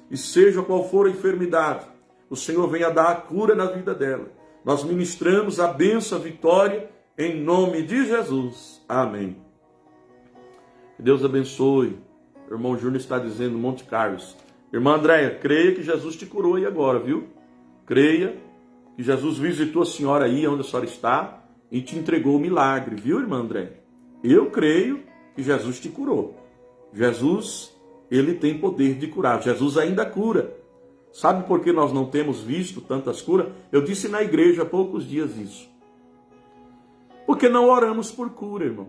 e seja qual for a enfermidade, o Senhor venha dar a cura na vida dela. Nós ministramos a bênção, a vitória, em nome de Jesus. Amém. Que Deus abençoe. O irmão Júnior está dizendo, Monte Carlos. Irmã Andréia, creia que Jesus te curou aí agora, viu? Creia que Jesus visitou a senhora aí onde a senhora está e te entregou o milagre, viu, irmã Andréia? Eu creio que Jesus te curou. Jesus, ele tem poder de curar. Jesus ainda cura. Sabe por que nós não temos visto tantas curas? Eu disse na igreja há poucos dias isso. Porque não oramos por cura, irmão.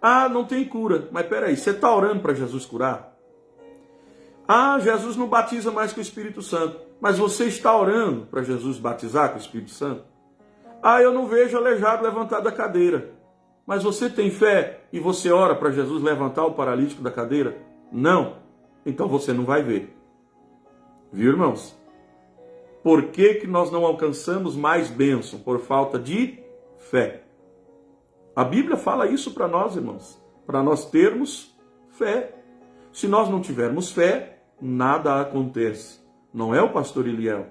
Ah, não tem cura. Mas peraí, você está orando para Jesus curar? Ah, Jesus não batiza mais com o Espírito Santo. Mas você está orando para Jesus batizar com o Espírito Santo? Ah, eu não vejo aleijado levantar da cadeira. Mas você tem fé e você ora para Jesus levantar o paralítico da cadeira? Não. Então você não vai ver. Viu, irmãos? Por que nós não alcançamos mais bênção? Por falta de fé. A Bíblia fala isso para nós, irmãos. Para nós termos fé. Se nós não tivermos fé, nada acontece. Não é o pastor Eliel.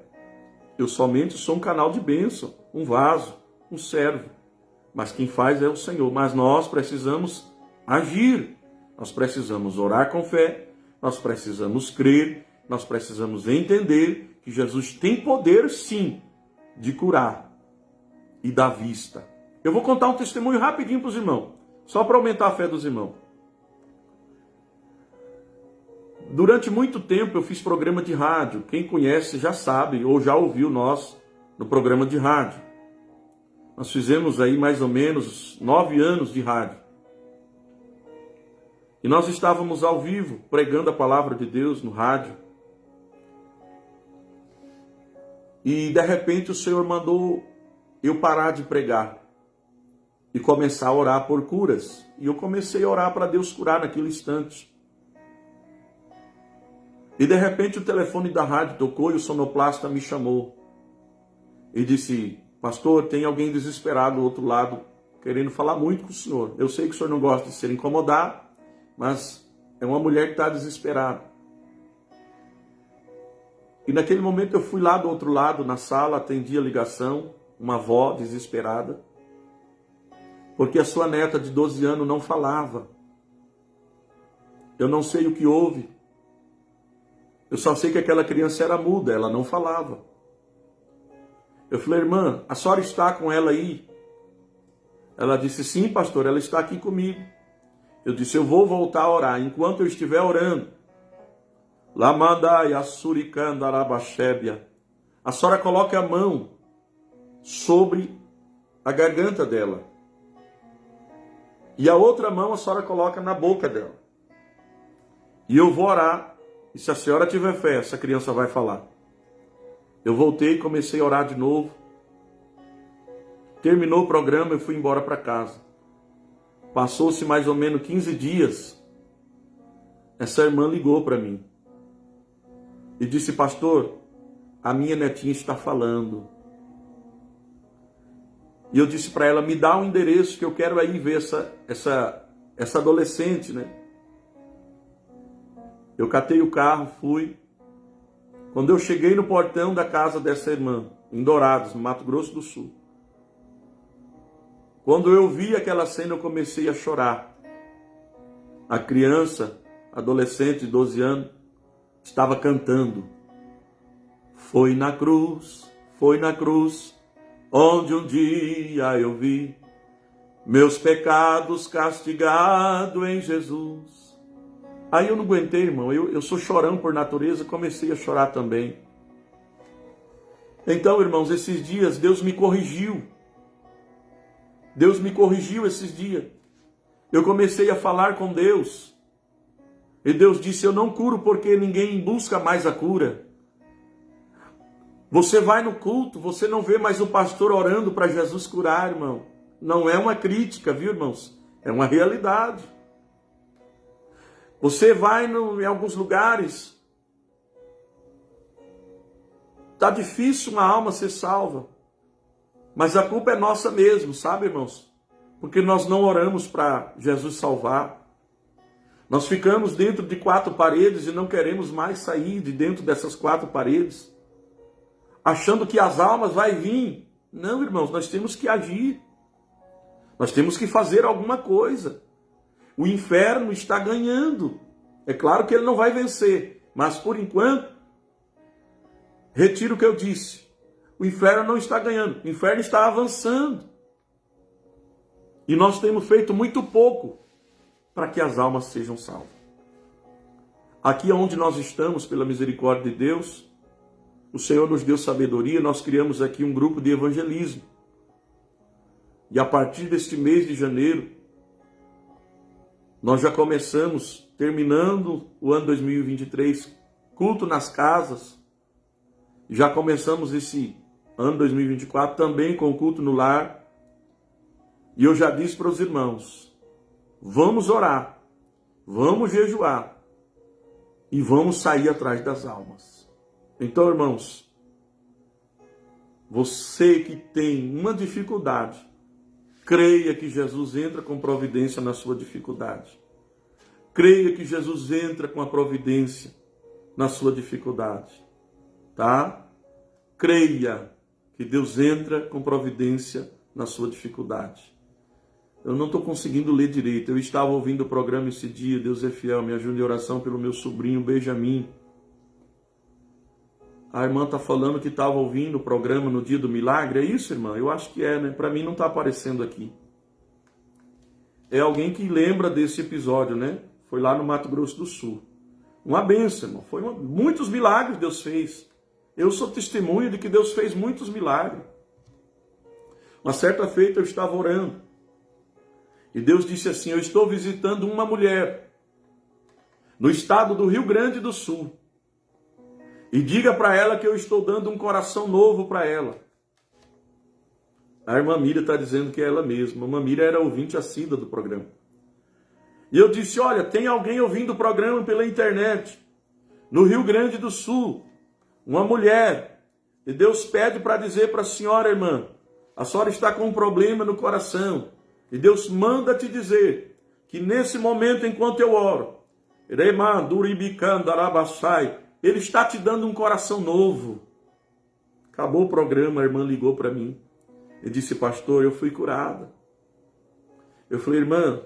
Eu somente sou um canal de bênção, um vaso, um servo. Mas quem faz é o Senhor. Mas nós precisamos agir. Nós precisamos orar com fé. Nós precisamos crer. Nós precisamos entender que Jesus tem poder, sim, de curar e dar vista. Eu vou contar um testemunho rapidinho para os irmãos, só para aumentar a fé dos irmãos. Durante muito tempo eu fiz programa de rádio. Quem conhece já sabe, ou já ouviu nós no programa de rádio. Nós fizemos aí mais ou menos 9 anos de rádio. E nós estávamos ao vivo, pregando a palavra de Deus no rádio. E de repente o Senhor mandou eu parar de pregar e começar a orar por curas. E eu comecei a orar para Deus curar naquele instante. E de repente o telefone da rádio tocou e o sonoplasta me chamou. E disse, pastor, tem alguém desesperado do outro lado, querendo falar muito com o senhor. Eu sei que o senhor não gosta de ser incomodado, mas é uma mulher que está desesperada. E naquele momento eu fui lá do outro lado, na sala, atendi a ligação, uma avó desesperada, porque a sua neta de 12 anos não falava. Eu não sei o que houve. Eu só sei que aquela criança era muda, ela não falava. Eu falei, irmã, a senhora está com ela aí? Ela disse, sim, pastor, ela está aqui comigo. Eu disse, eu vou voltar a orar. Enquanto eu estiver orando, Lamandai Assuricanda Arabachébia, a senhora coloca a mão sobre a garganta dela. E a outra mão a senhora coloca na boca dela. E eu vou orar. E se a senhora tiver fé, essa criança vai falar. Eu voltei e comecei a orar de novo. Terminou o programa, eu fui embora para casa. Passou-se mais ou menos 15 dias. Essa irmã ligou para mim. E disse, pastor, a minha netinha está falando. E eu disse para ela, me dá um endereço que eu quero aí ver essa adolescente, né? Eu catei o carro, fui. Quando eu cheguei no portão da casa dessa irmã, em Dourados, no Mato Grosso do Sul, quando eu vi aquela cena, eu comecei a chorar. A criança, adolescente de 12 anos, estava cantando. Foi na cruz, onde um dia eu vi meus pecados castigados em Jesus. Aí eu não aguentei, irmão, eu sou chorão por natureza, comecei a chorar também. Então, irmãos, esses dias Deus me corrigiu. Deus me corrigiu esses dias. Eu comecei a falar com Deus. E Deus disse, eu não curo porque ninguém busca mais a cura. Você vai no culto, você não vê mais o pastor orando para Jesus curar, irmão. Não é uma crítica, viu, irmãos? É uma realidade. Você vai em alguns lugares, está difícil uma alma ser salva, mas a culpa é nossa mesmo, sabe, irmãos? Porque nós não oramos para Jesus salvar. Nós ficamos dentro de 4 paredes e não queremos mais sair de dentro dessas 4 paredes, achando que as almas vão vir. Não, irmãos, nós temos que agir. Nós temos que fazer alguma coisa. O inferno está ganhando. É claro que ele não vai vencer, mas por enquanto, retiro o que eu disse. O inferno não está ganhando, o inferno está avançando. E nós temos feito muito pouco para que as almas sejam salvas. Aqui onde nós estamos, pela misericórdia de Deus, o Senhor nos deu sabedoria, nós criamos aqui um grupo de evangelismo. E a partir deste mês de janeiro, nós já começamos, terminando o ano 2023, culto nas casas. Já começamos esse ano 2024 também com culto no lar. E eu já disse para os irmãos, vamos orar, vamos jejuar e vamos sair atrás das almas. Então, irmãos, você que tem uma dificuldade, creia que Jesus entra com providência na sua dificuldade. Creia que Jesus entra com a providência na sua dificuldade. Tá? Creia que Deus entra com providência na sua dificuldade. Eu não estou conseguindo ler direito. Eu estava ouvindo o programa esse dia, Deus é fiel, me ajude em oração pelo meu sobrinho Benjamin. A irmã está falando que estava ouvindo o programa no dia do milagre. É isso, irmã? Eu acho que é, né? Para mim não está aparecendo aqui. É alguém que lembra desse episódio, né? Foi lá no Mato Grosso do Sul. Uma bênção, irmão. Muitos milagres Deus fez. Eu sou testemunha de que Deus fez muitos milagres. Uma certa feita eu estava orando. E Deus disse assim, eu estou visitando uma mulher no estado do Rio Grande do Sul. E diga para ela que eu estou dando um coração novo para ela. A irmã Miriam está dizendo que é ela mesma. A irmã Miriam era ouvinte assídua do programa. E eu disse, olha, tem alguém ouvindo o programa pela internet. No Rio Grande do Sul. Uma mulher. E Deus pede para dizer para a senhora, irmã, a senhora está com um problema no coração. E Deus manda te dizer que nesse momento, enquanto eu oro, Ele está te dando um coração novo. Acabou o programa, a irmã ligou para mim. E disse, pastor, eu fui curada. Eu falei, irmã,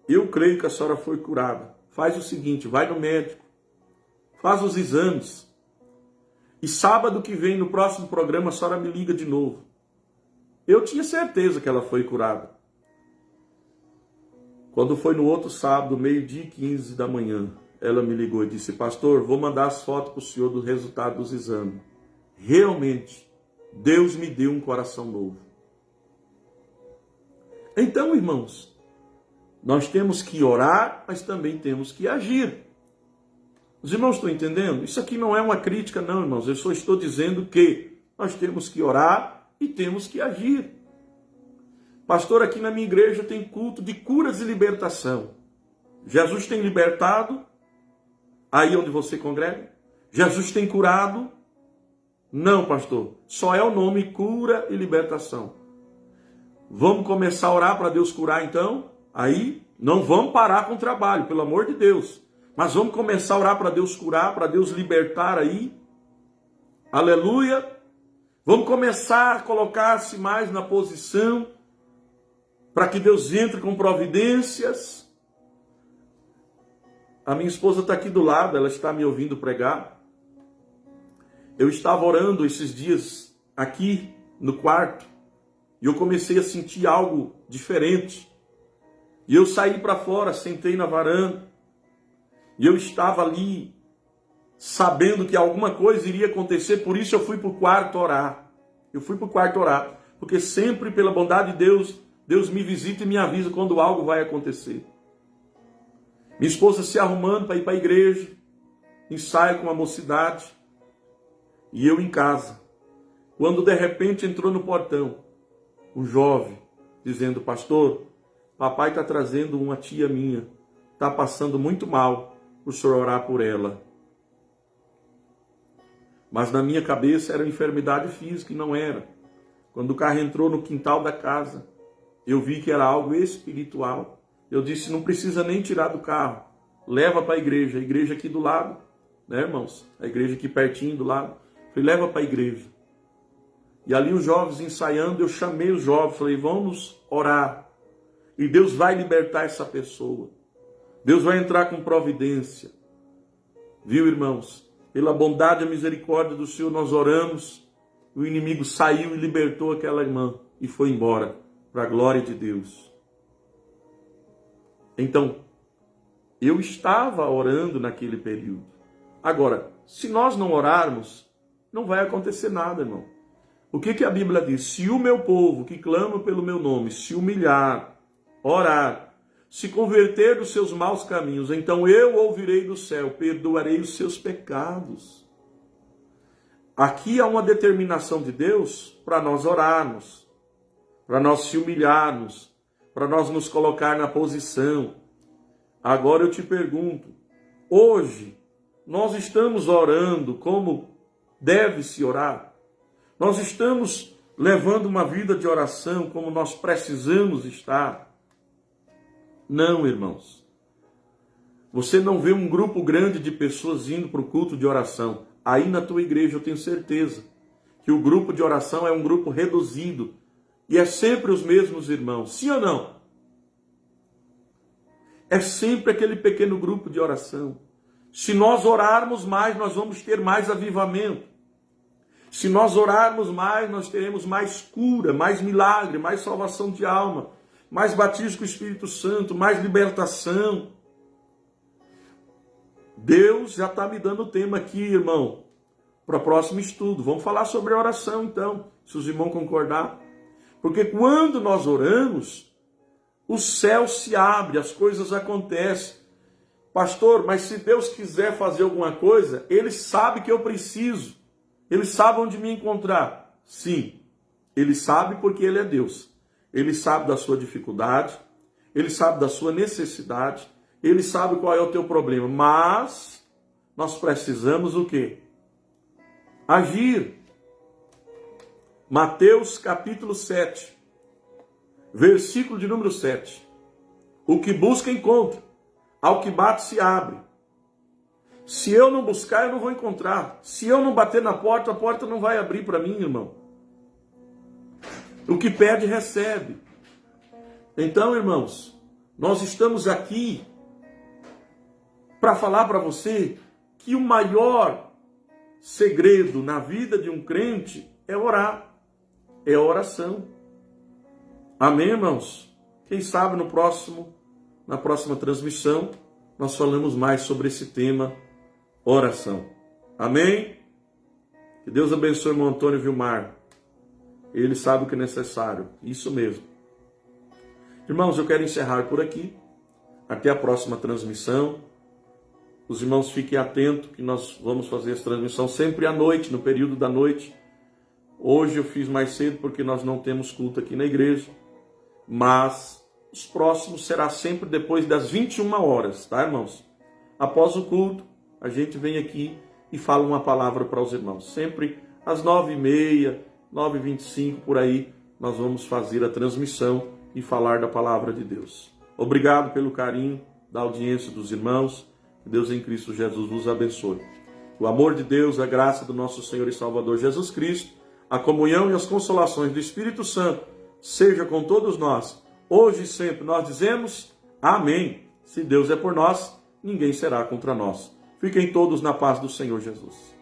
eu creio que a senhora foi curada. Faz o seguinte, vai no médico. Faz os exames. E sábado que vem, no próximo programa, a senhora me liga de novo. Eu tinha certeza que ela foi curada. Quando foi no outro sábado, 12h15 da manhã, ela me ligou e disse: pastor, vou mandar as fotos para o senhor do resultado dos exames. Realmente, Deus me deu um coração novo. Então, irmãos, nós temos que orar, mas também temos que agir. Os irmãos estão entendendo? Isso aqui não é uma crítica, não, irmãos. Eu só estou dizendo que nós temos que orar e temos que agir. Pastor, aqui na minha igreja tem culto de curas e libertação. Jesus tem libertado aí onde você congrega? Jesus tem curado? Não, pastor. Só é o nome cura e libertação. Vamos começar a orar para Deus curar então? Aí não vamos parar com o trabalho, pelo amor de Deus. Mas vamos começar a orar para Deus curar, para Deus libertar aí. Aleluia. Vamos começar a colocar-se mais na posição para que Deus entre com providências. A minha esposa está aqui do lado, ela está me ouvindo pregar. Eu estava orando esses dias aqui no quarto e eu comecei a sentir algo diferente. E eu saí para fora, sentei na varanda e eu estava ali sabendo que alguma coisa iria acontecer, por isso eu fui para o quarto orar. Eu fui para o quarto orar, porque sempre pela bondade de Deus, Deus me visita e me avisa quando algo vai acontecer. Minha esposa se arrumando para ir para a igreja, ensaio com a mocidade, e eu em casa. Quando de repente entrou no portão um jovem, dizendo: pastor, papai está trazendo uma tia minha, está passando muito mal, o senhor orar por ela. Mas na minha cabeça era enfermidade física e não era. Quando o carro entrou no quintal da casa, eu vi que era algo espiritual. Eu disse: não precisa nem tirar do carro, leva para a igreja aqui do lado, né, irmãos? A igreja aqui pertinho do lado. Falei: leva para a igreja. E ali os jovens ensaiando, eu chamei os jovens, falei: vamos orar. E Deus vai libertar essa pessoa. Deus vai entrar com providência. Viu, irmãos? Pela bondade e misericórdia do Senhor nós oramos. O inimigo saiu e libertou aquela irmã e foi embora, para a glória de Deus. Então, eu estava orando naquele período. Agora, se nós não orarmos, não vai acontecer nada, irmão. O que a Bíblia diz? Se o meu povo, que clama pelo meu nome, se humilhar, orar, se converter dos seus maus caminhos, então eu ouvirei do céu, perdoarei os seus pecados. Aqui há uma determinação de Deus para nós orarmos, para nós se humilharmos, para nós nos colocar na posição. Agora eu te pergunto, hoje nós estamos orando como deve-se orar? Nós estamos levando uma vida de oração como nós precisamos estar? Não, irmãos. Você não vê um grupo grande de pessoas indo para o culto de oração. Aí na tua igreja eu tenho certeza que o grupo de oração é um grupo reduzido. E é sempre os mesmos irmãos. Sim ou não? É sempre aquele pequeno grupo de oração. Se nós orarmos mais, nós vamos ter mais avivamento. Se nós orarmos mais, nós teremos mais cura, mais milagre, mais salvação de alma, mais batismo com o Espírito Santo, mais libertação. Deus já está me dando o tema aqui, irmão, para o próximo estudo. Vamos falar sobre oração, então, se os irmãos concordar. Porque quando nós oramos, o céu se abre, as coisas acontecem. Pastor, mas se Deus quiser fazer alguma coisa, Ele sabe que eu preciso. Ele sabe onde me encontrar. Sim, Ele sabe porque Ele é Deus. Ele sabe da sua dificuldade, Ele sabe da sua necessidade, Ele sabe qual é o teu problema. Mas nós precisamos o quê? Agir. Mateus capítulo 7, versículo de número 7. O que busca, encontra. Ao que bate, se abre. Se eu não buscar, eu não vou encontrar. Se eu não bater na porta, a porta não vai abrir para mim, irmão. O que pede, recebe. Então, irmãos, nós estamos aqui para falar para você que o maior segredo na vida de um crente é orar. É oração. Amém, irmãos? Quem sabe no próximo na próxima transmissão, nós falamos mais sobre esse tema, oração. Amém? Que Deus abençoe o irmão Antônio Vilmar. Ele sabe o que é necessário. Isso mesmo. Irmãos, eu quero encerrar por aqui. Até a próxima transmissão. Os irmãos fiquem atentos que nós vamos fazer essa transmissão sempre à noite, no período da noite. Hoje eu fiz mais cedo porque nós não temos culto aqui na igreja. Mas os próximos será sempre depois das 21 horas, tá, irmãos? Após o culto, a gente vem aqui e fala uma palavra para os irmãos. Sempre às 9h30, 9h25, por aí, nós vamos fazer a transmissão e falar da palavra de Deus. Obrigado pelo carinho da audiência dos irmãos. Que Deus em Cristo Jesus vos abençoe. O amor de Deus, a graça do nosso Senhor e Salvador Jesus Cristo, a comunhão e as consolações do Espírito Santo, seja com todos nós, hoje e sempre. Nós dizemos amém. Se Deus é por nós, ninguém será contra nós. Fiquem todos na paz do Senhor Jesus.